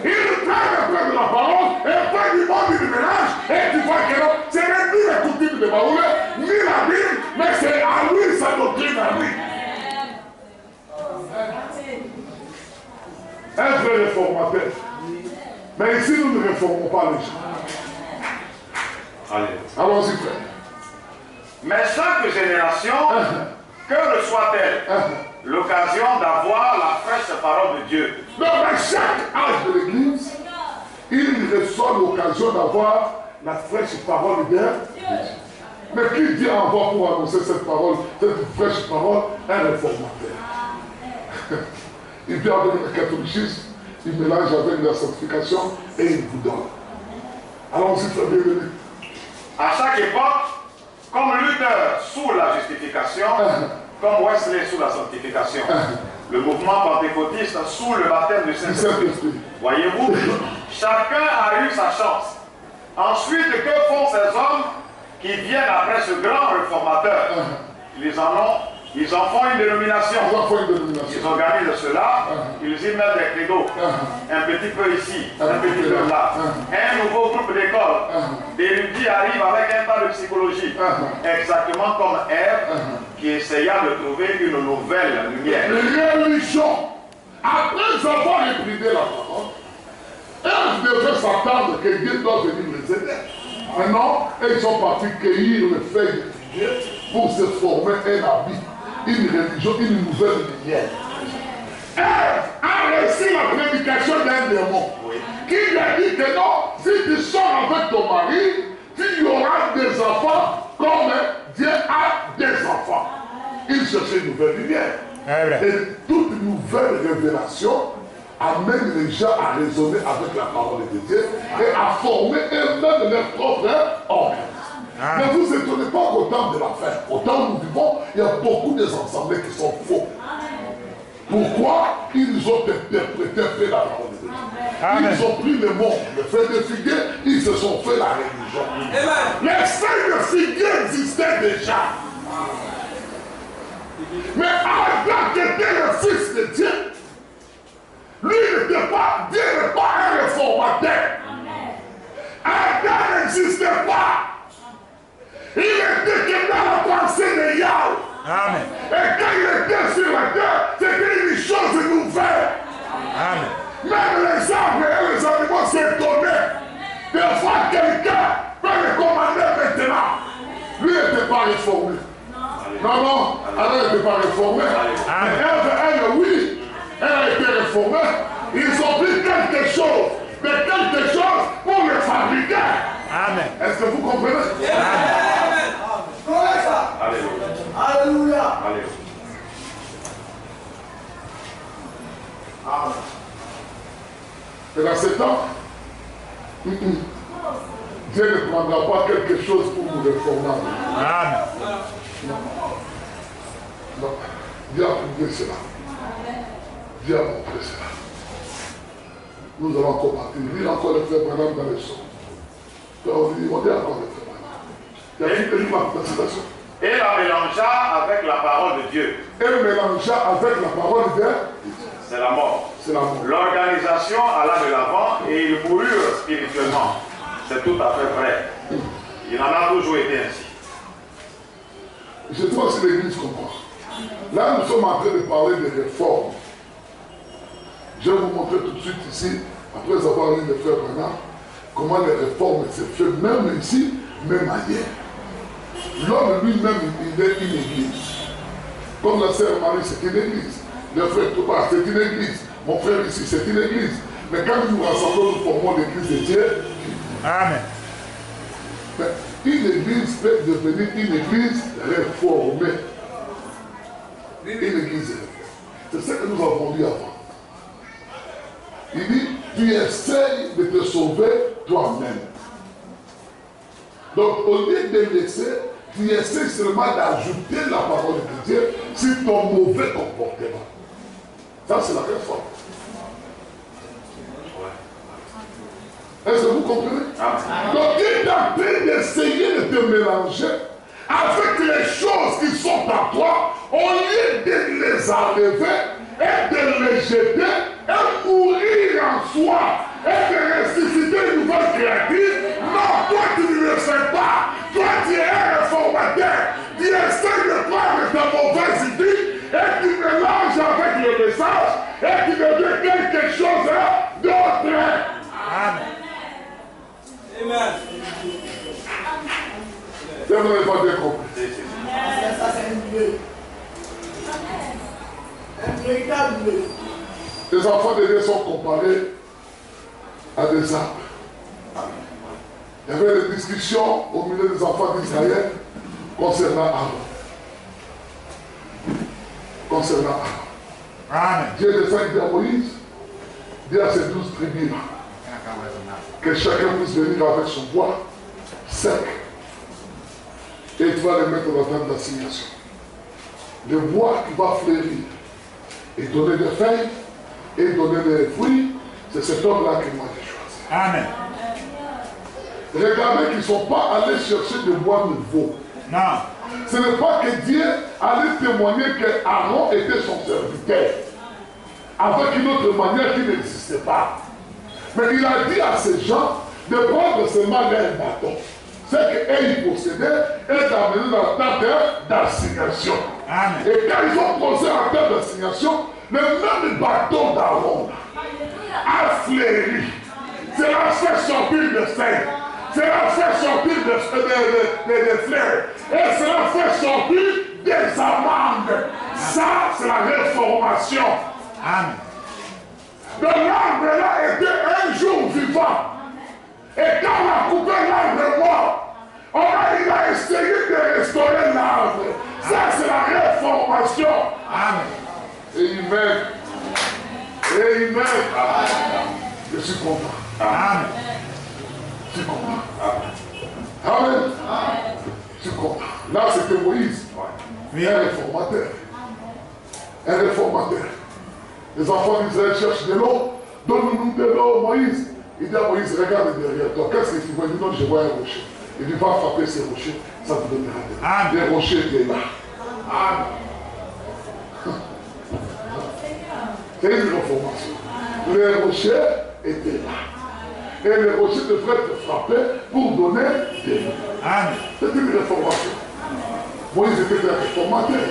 Ils prennent un peu de la parole et après du monde, ils mélangent. Et tu vois que non, c'est même ni les coutumes de Baoulé, ni la Bible, mais c'est à lui sa doctrine à lui. Un vrai réformateur. Mais ici, nous ne réformons pas les gens. Allons-y, frère. Mais chaque génération, que reçoit-elle? L'occasion d'avoir la fraîche parole de Dieu. Donc, à chaque âge de l'Église, il reçoit l'occasion d'avoir la fraîche parole de Dieu. Mais qui Dieu envoie pour annoncer cette parole, cette fraîche parole? Un réformateur. Il vient avec le catholicisme, il mélange avec la sanctification et il vous donne. Allons-y, frère bienvenu. À chaque époque, comme Luther sous la justification, comme Wesley sous la sanctification, le mouvement pentecôtiste sous le baptême du Saint-Esprit. Voyez-vous, chacun a eu sa chance. Ensuite, que font ces hommes qui viennent après ce grand réformateur? Ils en font une dénomination. Ils organisent cela, ils y mettent des credos. Un petit peu ici, un petit peu là. Un nouveau groupe d'école. D'érudits arrivent avec un tas de psychologie. Exactement comme Ève qui essaya de trouver une nouvelle lumière. Religion. Après avoir ébridé la parole, Ève devait s'attendre que Dieu doit venir les aider. Maintenant, ils sont partis cueillir les feuilles de figuier pour se former un habit. Une religion, une nouvelle lumière. Ève a reçu la prédication d'un démon qui lui a dit que non, si tu sors avec ton mari, tu auras des enfants comme Dieu a des enfants. Il cherchait une nouvelle lumière. Et toute nouvelle révélation amène les gens à raisonner avec la parole de Dieu et à former eux-mêmes leur propre organisme. Ne vous étonnez pas qu'au temps de la fin, au temps où nous vivons, il y a beaucoup des assemblées qui sont faux. Pourquoi? Ils ont interprété la parole de Dieu. Ils ont pris le monde, le fait de figuier, ils se sont fait la religion. Les feuilles de figuier existaient déjà. Mais Adam qui était le fils de Dieu, lui n'était pas, Dieu n'est pas un réformateur. Adam n'existait pas. Il était que dans la pensée de Yahweh. Amen. Et quand il était sur la terre, c'était une chose nouvelle. Amen. Même les arbres et les animaux s'étonnaient. Des fois, quelqu'un peut le commander maintenant. Lui n'était pas réformé. Non, alors il n'était pas réformé. Elle, oui, elle a été réformée. Ils ont pris quelque chose, mais quelque chose pour le fabriquer. Amen. Est-ce que vous comprenez? Amen. Alléluia. Alléluia. Alléluia. Et dans ce temps, Dieu ne prendra pas quelque chose pour nous réformer. Amen. Non. Dieu a prouvé cela. Dieu a montré cela. Nous allons encore partir. Lire encore le frère Branham dans les sons. On dit encore le frère Branham. Il y a une citation. Et la mélangea avec la parole de Dieu. Et mélangea avec la parole de Dieu. C'est la mort. C'est la mort. L'organisation alla de l'avant et ils moururent spirituellement. C'est tout à fait vrai. Il en a toujours été ainsi. Je pense que l'Église comprend. Là, nous sommes en train de parler de réformes. Je vais vous montrer tout de suite ici, après avoir lu le frère Branham, comment les réformes se font, même ici, même ailleurs. L'homme lui-même, il est une église. Comme la sœur Marie, c'est une église. Le frère Thomas, c'est une église. Mon frère ici, c'est une église. Mais quand nous nous rassemblons, nous formons l'église de Dieu. Amen. une église peut devenir une église réformée. Une église réformée. C'est ce que nous avons dit avant. Il dit, tu essayes de te sauver toi-même. Donc, au lieu de laisser, tu essaies seulement d'ajouter la parole de Dieu sur ton mauvais comportement. Ça, c'est la réforme. Est-ce que vous comprenez? Donc, il est en train d'essayer de te mélanger avec les choses qui sont à toi, au lieu de les enlever et de les jeter et mourir en soi et de ressusciter une nouvelle créature. Non, toi tu ne le sais pas. Toi tu es un réformateur. Tu essaies de prendre ta mauvaise idée et tu mélanges avec le message et tu deviens quelque chose d'autre. Amen. Amen. Vous n'avez pas bien compris. Ça, c'est un bleu. Un véritable bleu. Les enfants de Dieu sont comparés à des arbres. Il y avait des discussions au milieu des enfants d'Israël concernant Aaron. Amen. Dieu descend à Moïse, dit à ses 12 tribus que chacun puisse venir avec son bois sec et tu vas les mettre dans la tente d'assignation. Le bois qui va fleurir et donner des feuilles et donner des fruits, c'est cet homme-là que moi j'ai choisi. Amen. Regardez qu'ils ne sont pas allés chercher de bois nouveau. Non. Ce n'est pas que Dieu allait témoigner que Aaron était son serviteur avec une autre manière qui n'existait pas. Mais il a dit à ces gens de prendre seulement leur bâton. C'est qu'eux ils possédaient et d'amener dans la tente d'assignation. Amen. Et quand ils ont posé la tente d'assignation, le même bâton d'Aaron a fleuri. C'est la fait sortir de sein. C'est la fait sortir des fleurs. Et c'est la fait sortir des amandes. Ça, c'est la réformation. Amen. Donc l'arbre-là était un jour vivant. Et quand on a coupé l'arbre mort, il a essayé de restaurer l'arbre. Ça, c'est la réformation. Amen. Amen. Amen. Je suis content. Amen. Je suis content. Amen. Je suis content. Là, c'était Moïse. Oui. Un réformateur. Un réformateur. Les enfants d'Israël cherchent de l'eau. Donne-nous de l'eau, Moïse. Il dit à Moïse, regarde derrière toi. Qu'est-ce que tu vois? Il dit, non, je vois un rocher. Il dit, va frapper ces rochers. Ça vous donnera de l'eau. Amen. Les rochers étaient là. Amen. C'est une réformation. Les rochers étaient là. Et les rochers devraient te frapper pour donner de l'eau. Amen. C'est une réformation. Moïse était un réformateur.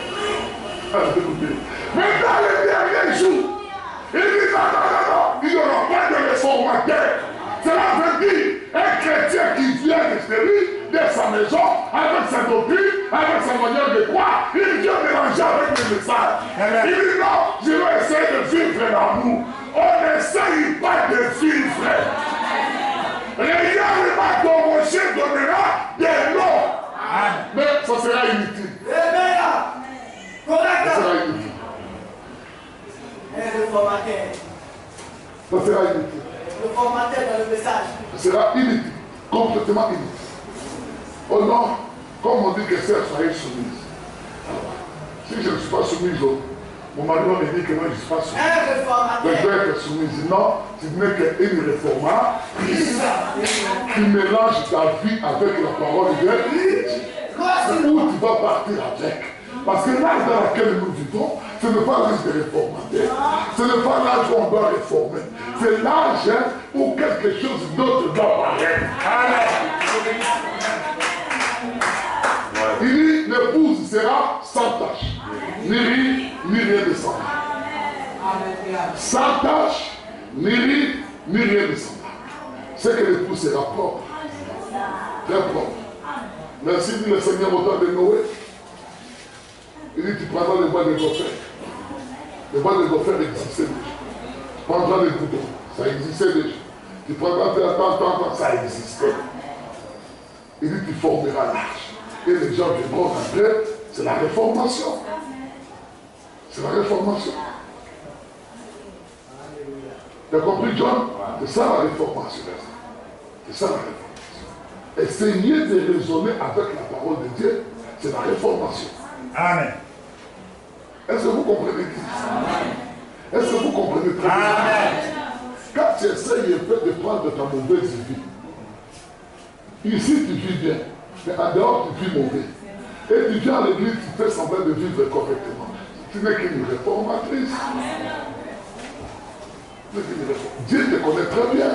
Mais dans les derniers jours, il dit non, il n'y aura pas de réformateur. Cela veut dire un chrétien qui vient de lui, de sa maison, avec sa doctrine, avec sa manière de croire, il vient mélanger avec le message. Il dit non, je vais essayer de vivre l'amour. On n'essaye pas de vivre. Regarde, ton rocher donnera des noms. Mais ça sera inutile. Ça sera inutile. Un réformateur. Ça sera inutile. Réformateur dans le message. Ça sera inutile. Complètement inutile. Oh non, comme on dit que c'est soyez soumise. Alors, si je ne suis pas soumise, mon mari me dit que moi je ne suis pas soumise. Un réformateur. Je dois être soumise. Non, tu n'es qu'une réformatrice qui mélange ta vie avec la parole de Dieu. Où tu vas partir avec. Parce que l'âge dans lequel nous vivons, ce n'est pas l'âge de réformateur. Ce n'est pas l'âge où on doit réformer. C'est l'âge où quelque chose d'autre doit paraître. Il dit, l'épouse sera sans tache. Ni riz, ni rien de semblable. Sans tache, ni riz, ni rien de semblable. C'est que l'épouse sera propre. Très propre. Merci, dit le Seigneur au temps de Noé. Il dit, tu prendras le bois de gopher. Le bois de gopher existait déjà. Tu prendras les boutons. Ça existait déjà. Tu prendras de temps, ça existait. Il dit, tu formeras l'arche. Et les gens viendront rentrer. C'est la réformation. C'est la réformation. Tu as compris, John? C'est ça la réformation. C'est ça la réformation. Essayez de raisonner avec la parole de Dieu. C'est la réformation. Amen. Est-ce que vous comprenez? Est-ce que vous comprenez très bien? Amen. Quand tu essayes un peu de prendre ta mauvaise vie, ici tu vis bien, mais en dehors tu vis mauvais. Et tu viens à l'église, tu fais semblant de vivre correctement. Tu n'es qu'une réformatrice. Dieu te connaît très bien.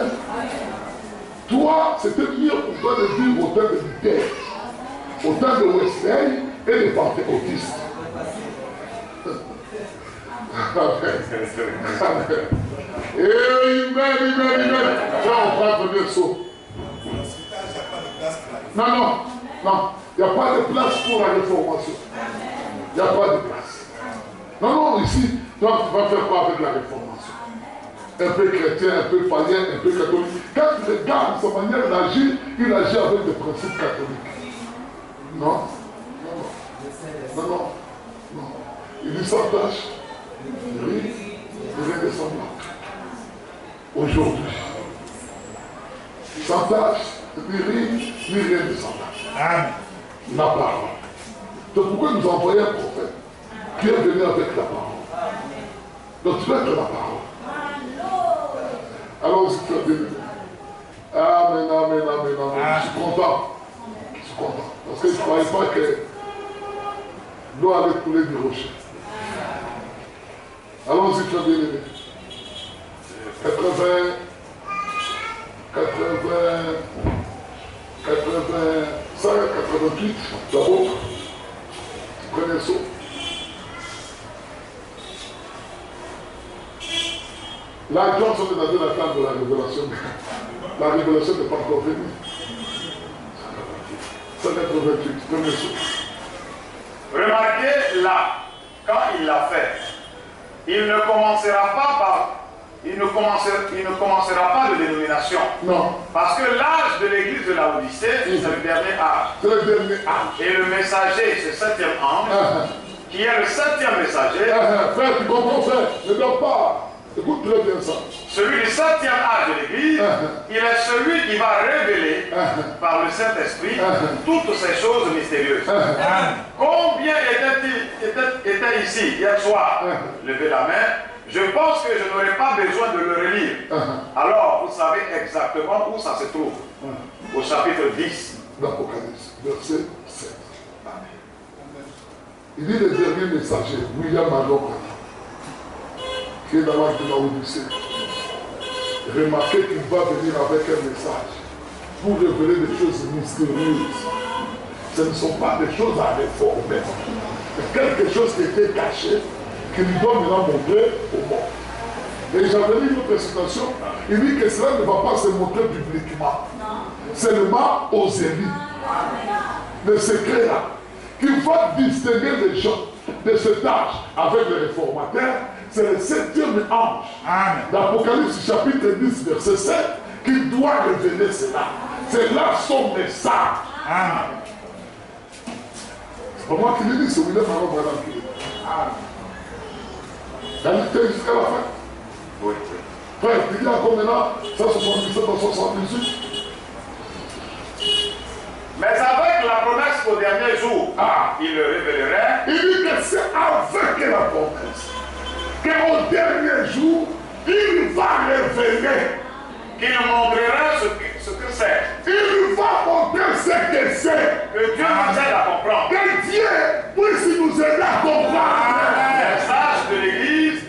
Toi, c'était mieux pour toi de vivre au temps de Luther, au temps de Wesley et des pentecôtistes. Amen. Amen. Là, on prend le premier saut. Non, il n'y a pas de place pour la réformation. Il n'y a pas de place. Non, ici, toi, tu vas faire quoi avec la réformation? Un peu chrétien, un peu païen, un peu catholique. Quand tu regardes sa manière d'agir, il agit avec des principes catholiques. Non. Il dit sans tâche, rien de semblable. Aujourd'hui, sans tâche, ni rien de semblable. Amen. La parole. C'est pourquoi nous envoyons un prophète qui est venu avec la parole. Donc tu dois être la parole. Allons-y, tu as bien. Amen. Je suis content. Parce que je ne croyais pas que l'eau allait couler du rocher. Allons-y, tu as bien aimé. 88, d'abord, prenez saut. Là, John sont dans la table de la révélation. La révélation n'est pas encore venue. 188, prenez saut. Remarquez là, quand il l'a fait, il ne commencera pas de dénomination. Non. Parce que l'âge de l'église de la Odyssée, c'est le dernier âge. C'est le dernier âge. Et le messager, c'est le 7e ange, qui est le 7e messager. Frère, tu comprends, frère? Ne dors pas. Écoute très bien ça. Celui du 7e âge de l'église, il est celui qui va révéler par le Saint-Esprit toutes ces choses mystérieuses. Combien étaient ici hier soir? Levez la main. Je pense que je n'aurai pas besoin de le relire. Alors, vous savez exactement où ça se trouve. Au chapitre 10. D'Apocalypse, verset 7. Il dit le dernier messager, William Malok, qui est dans l'âge de la Odyssée. Remarquez qu'il va venir avec un message pour révéler des choses mystérieuses. Ce ne sont pas des choses à réformer. C'est quelque chose qui était caché, qui lui doit maintenant montrer au monde. Et j'avais lu une autre citation, il dit que cela ne va pas se montrer publiquement. Seulement aux élus. Le secret là, qui va distinguer les gens de cet âge avec les réformateurs, c'est le 7e ange d'Apocalypse chapitre 10 verset 7 qui doit révéler cela. C'est là son message. C'est pas moi qui le dis, c'est William Malok qui le dit. La lutte jusqu'à la fin. Oui. Frère, tu dis encore maintenant 177 à 78. Mais avec la promesse qu'au dernier jour, il le révélerait. Il dit que c'est avec la promesse qu'au dernier jour, il va révéler. Qu'il montrerait ce que c'est. Il va montrer ce que c'est. Que Dieu nous aide à comprendre. Que Dieu puisse nous aider à comprendre. Le message de l'Église,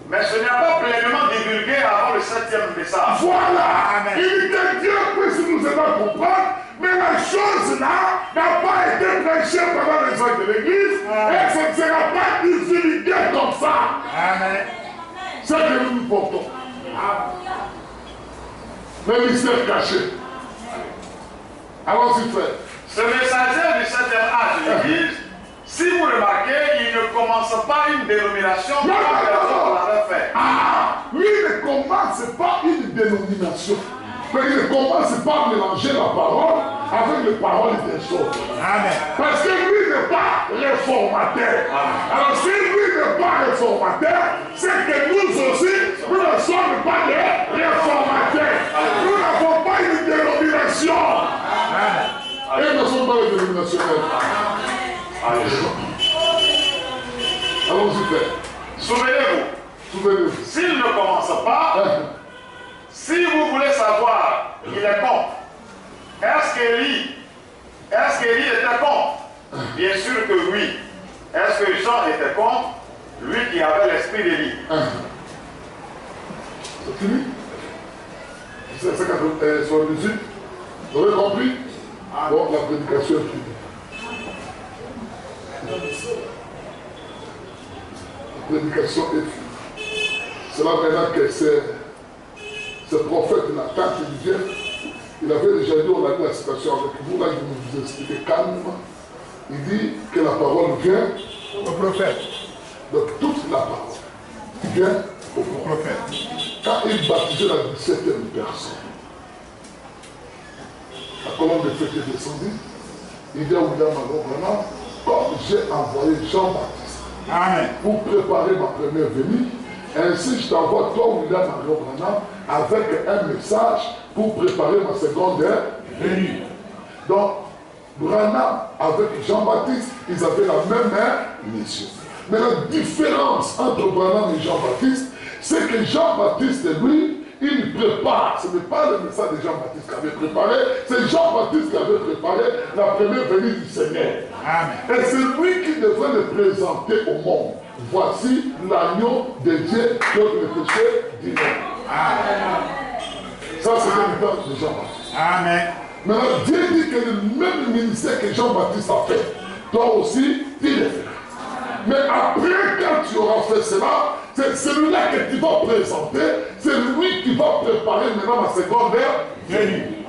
mais ce n'est pas pleinement divulgué avant le 7e message. Voilà. Il dit que Dieu puisse nous aider à comprendre. Mais la chose là n'a pas été prêchée pendant les ans de l'Église et ce ne sera pas divulgué comme ça. Amen. C'est ce que nous portons. Le mystère caché. Allons-y, frère. Ce messager du 7e âge de l'Église, si vous remarquez, il ne commence pas une dénomination comme personne l'avait fait. Lui ne commence pas une dénomination. Mais il ne commence pas à mélanger la parole avec les paroles des autres. Amen. Parce que lui n'est pas réformateur. Alors si lui n'est pas réformateur, c'est que nous aussi, nous ne sommes pas des réformateurs. Nous n'avons pas une dénomination. Et nous ne sommes pas des dénominationnels. Allons-y, Père. Souvenez-vous, s'il ne commence pas, si vous voulez savoir qu'il est contre, est-ce qu'Élie était contre? Bien sûr que oui. Est-ce que Jean était contre? Lui qui avait l'esprit d'Élie. C'est fini? C'est 78. Vous avez compris? Bon, la prédication est finie. La prédication est finie. C'est là maintenant que ce prophète Nathan qui vient, il avait déjà dit, on a vu la situation avec vous, là, je vais vous expliquer calmement. Il dit que la parole vient Au prophète. Donc toute la parole vient au prophète. Quand il baptisait la 17e personne, la colonne de feu qui est descendue, il dit à William Branham, comme j'ai envoyé Jean-Baptiste pour préparer ma première venue, ainsi je t'envoie toi, William Branham, avec un message pour préparer ma seconde venue. Donc, Branham avec Jean-Baptiste, ils avaient la même mission. Mais la différence entre Branham et Jean-Baptiste, c'est que Jean-Baptiste, lui, il prépare. Ce n'est pas le message de Jean-Baptiste qui avait préparé, c'est Jean-Baptiste qui avait préparé la première venue du Seigneur. Amen. Et c'est lui qui devrait le présenter au monde. Voici l'agneau de Dieu qui ôte le péché du monde. Ça, c'est le message de Jean-Baptiste. Amen. Maintenant, Dieu dit que le même ministère que Jean-Baptiste a fait, toi aussi, tu le fais. Mais après, quand tu auras fait cela, c'est celui-là que tu vas présenter, c'est lui qui va préparer maintenant la seconde venue.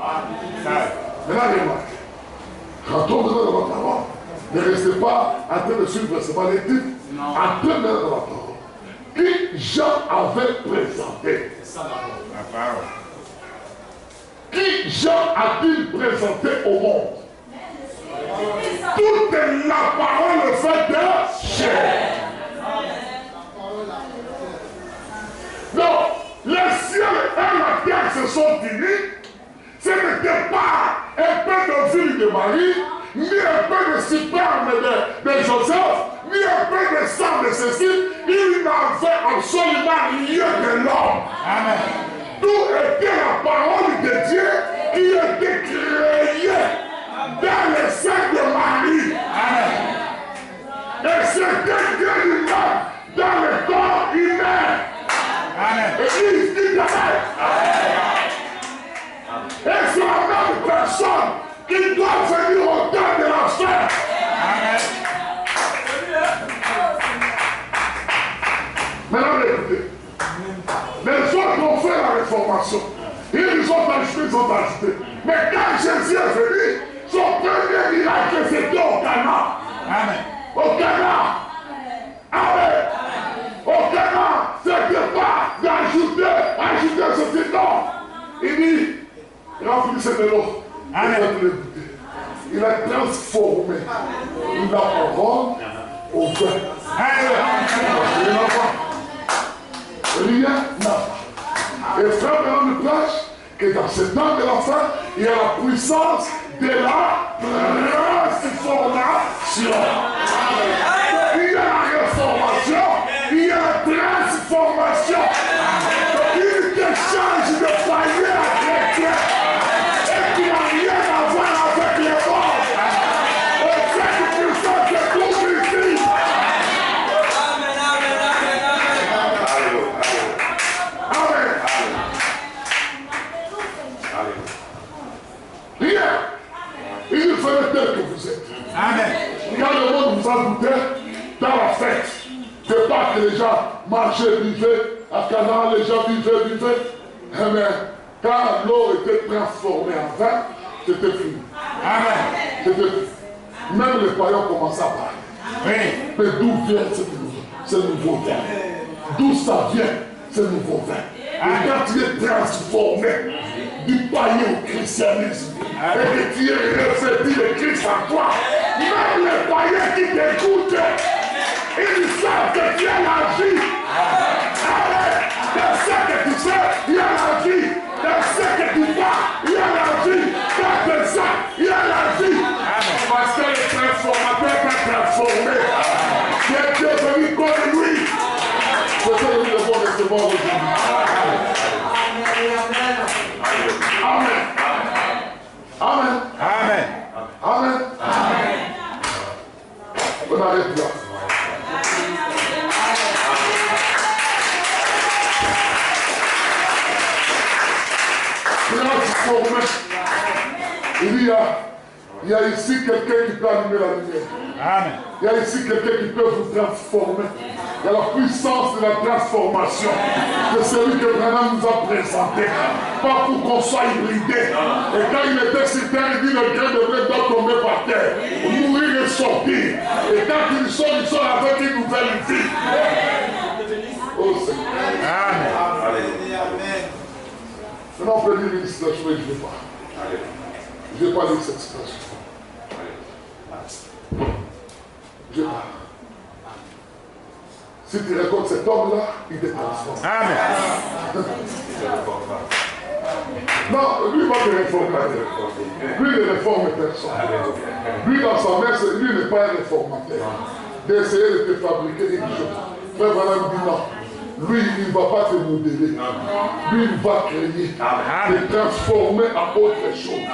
Maintenant, remarque. Rentrons maintenant dans la parole. Ne restez pas en train de suivre seulement les titres. Entrez maintenant dans la parole. Qui Jean avait présenté. La parole. Qui Jean a-t-il présenté au monde? Toute la parole faite de chair. Donc, le ciel et la terre se sont unis. Ce n'était pas un peu de ville de Marie, ni un peu de sperme de Joseph, ni un peu de sang de Cécile. Il n'avait absolument rien de l'homme. Amen. Tout était la parole de Dieu qui était créée dans le sein de Marie. Amen. Et c'était Dieu lui-même dans le corps humain. Amen. Et il dit Amen. Et c'est la même personne qui doit venir au temps de la fin. Amen. Maintenant, écoutez. Les autres ont fait la réformation. Ils ont ajouté. Mais quand Jésus est venu, son premier miracle, c'était au Cana. Amen. Au Cana. Amen. Au Cana, c'était pas d'ajouter ceci. Non. Il dit, remplissez de l'eau. Amen. Il a transformé la parole au vin. Rien n'a pas. Et frère Bernard nous prêche que dans ce temps de la fin, il y a la puissance de la transformation. Il y a la réformation, il y a la transformation. Il te change de foyer à chrétien. Et qui n'a rien à voir avec les morts. Et cette puissance se trouve ici. Rien. Il fallait tel que vous êtes. Amen. Quand le monde vous a goûté dans la fête, c'est pas que les gens marchaient, vivaient, à Canaan, les gens vivaient. Mais quand l'eau était transformée en vin, c'était fini. Amen. C'était fini. Même les païens commençaient à parler. Oui. Mais d'où vient ce nouveau vin? D'où ça vient, ce nouveau vin? Et quand il est transformé du païen au christianisme, et que tu aies revêtu le Christ en toi. Même les païens qui t'écoutent, ils savent que tu as la vie. Dans ce que tu fais, il y a la vie. Dans ce que tu vois, il y a la vie. Dans ça, il y a la vie. Parce que le transformateur t'a transformé. Tu es devenu comme lui. C'est ce que nous devons recevoir aujourd'hui. Amen. Amen. Amen. Amen. Amen. On arrête là. Il y a ici quelqu'un qui peut allumer la lumière. Amen. Il y a ici quelqu'un qui peut vous transformer. Il y a la puissance de la transformation de celui que Branham nous a présenté. Pas pour qu'on soit hybridé. Et quand il était sur terre, il dit le grain de blé doit tomber par terre. Mourir et sortir. Et quand il sort avec une nouvelle vie. Oh Seigneur. Amen. Maintenant on peut lire une citation, mais je ne vais pas. Je ne vais pas lire cette citation. Je vais pas. Si tu récoltes cet homme-là, il te transforme. Amen. Non, lui va te réformer. Lui ne réforme personne. Lui dans sa messe, lui n'est pas un réformateur. D'essayer de te fabriquer une chose. Frère Branham dit non. Lui, il ne va pas te modeler. Lui, il va créer. Te transformer en autre chose.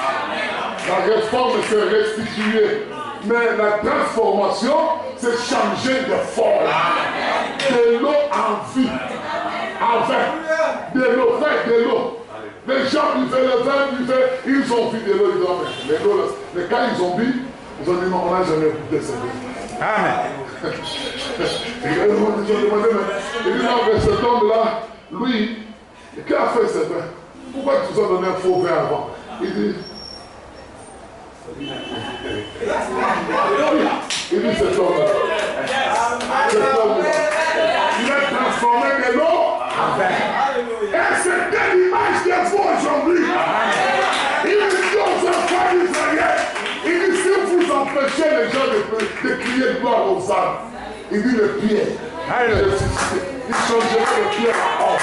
La réforme, c'est restituer. Mais la transformation, c'est changer de forme. De l'eau en vie. Avec de l'eau, faire de l'eau. Les gens qui font le vin, ils ont vu de l'eau, ils ont mis l'eau. Mais quand ils ont bu, ils ont dit non, on n'a jamais goûté cette eau. Amen. Ils ont demandé, mais il dit non, mais cet homme-là, lui, qui a fait ce vin? Pourquoi tu nous as donné un faux vin avant? Il dit, cet homme-là, il a transformé de l'eau en vin. Et c'était l'image de vous aujourd'hui. Il dit aux enfants d'Israël, il dit si vous empêchez les gens de crier gloire aux âmes, il dit le pierre. Il changera le pierre en or.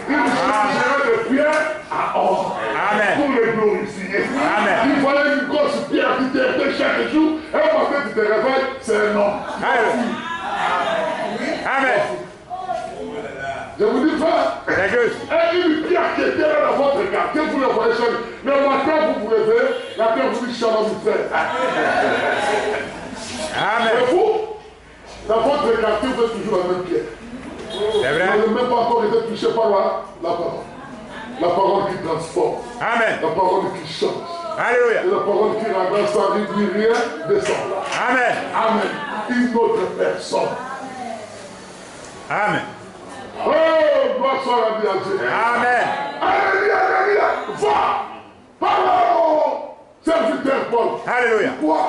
Il changera le pierre en or. Amen. Pour le glorifier. Amen. Il voyait une grosse pierre qui t'était chaque jour. Et au matin tu te réveilles, c'est un homme. Amen. Je vous dis frère, C'est une pierre qui était là dans votre quartier, vous le voyez chaque. Le matin vous vous réveillez, la terre vous dit shalom frère. Amen. Et vous, dans votre quartier, vous êtes toujours la même pierre. C'est vrai. Vous n'avez même pas encore été touché par la parole. La parole qui transforme. Amen. La parole qui change. Alléluia. Et la parole qui ramène sans ni rien descend. Amen. Amen. Une autre personne. Amen. Oh, gloire soit rendue à Dieu. Amen. Alléluia, alléluia. Va. Parole. Serviteur Paul. Alléluia. Quoi?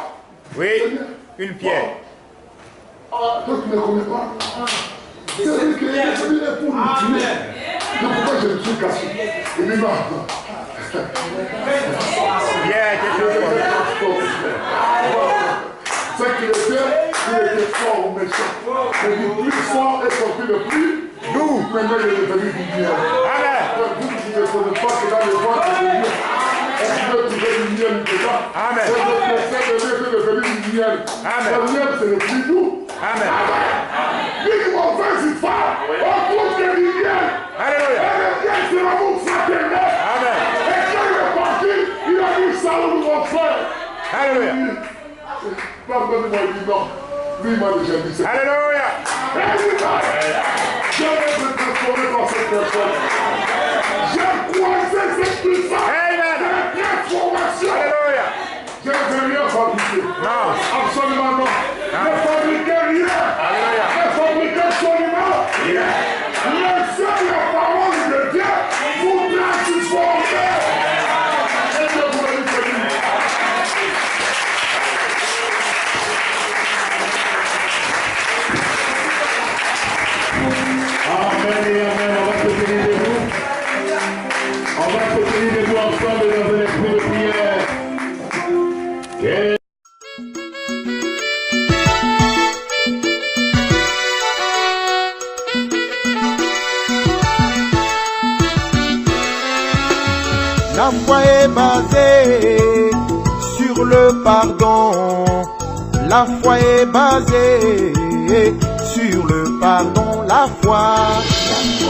Oui, une pierre. Ah, toi tu ne connais pas. C'est lui qui est venu pour nous tuer. C'est pourquoi je me suis caché. Il dit non. Pierre, quelque chose comme ça. C'est qu'il était fort ou méchant. Le plus fort est sorti le plus doux. Maintenant il est devenu du miel. Amen. Vous ne connaissez pas que dans les ventres de Dieu, on peut trouver du miel dedans. Amen. C'est le plaisir de Dieu est devenu du miel. Amen. Le miel c'est le plus doux. Amen. Dis mon frère, si fort, on trouve que du miel. Alléluia. Et le miel c'est l'amour fraternel. Amen. Et quand il est parti, il a dit salut mon frère. Alléluia. Pardonnez-moi, il dit non. Lui, il m'a déjà dit ça. Alléluia. Je vais me transformer dans cette personne. J'ai croisé cette puissance. Amen. De transformation. Alléluia. Je ne veux rien fabriquer. Non. Absolument non. Ne fabriquez rien. Alléluia. Ne fabriquez absolument rien. Laissez la parole de Dieu vous transformer. Et Dieu vous bénisse. Amen et amen. On va se tenir debout. sur le pardon. La foi est basée sur le pardon. La foi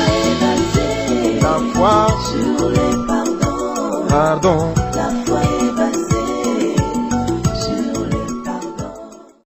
est basée sur le pardon. Pardon.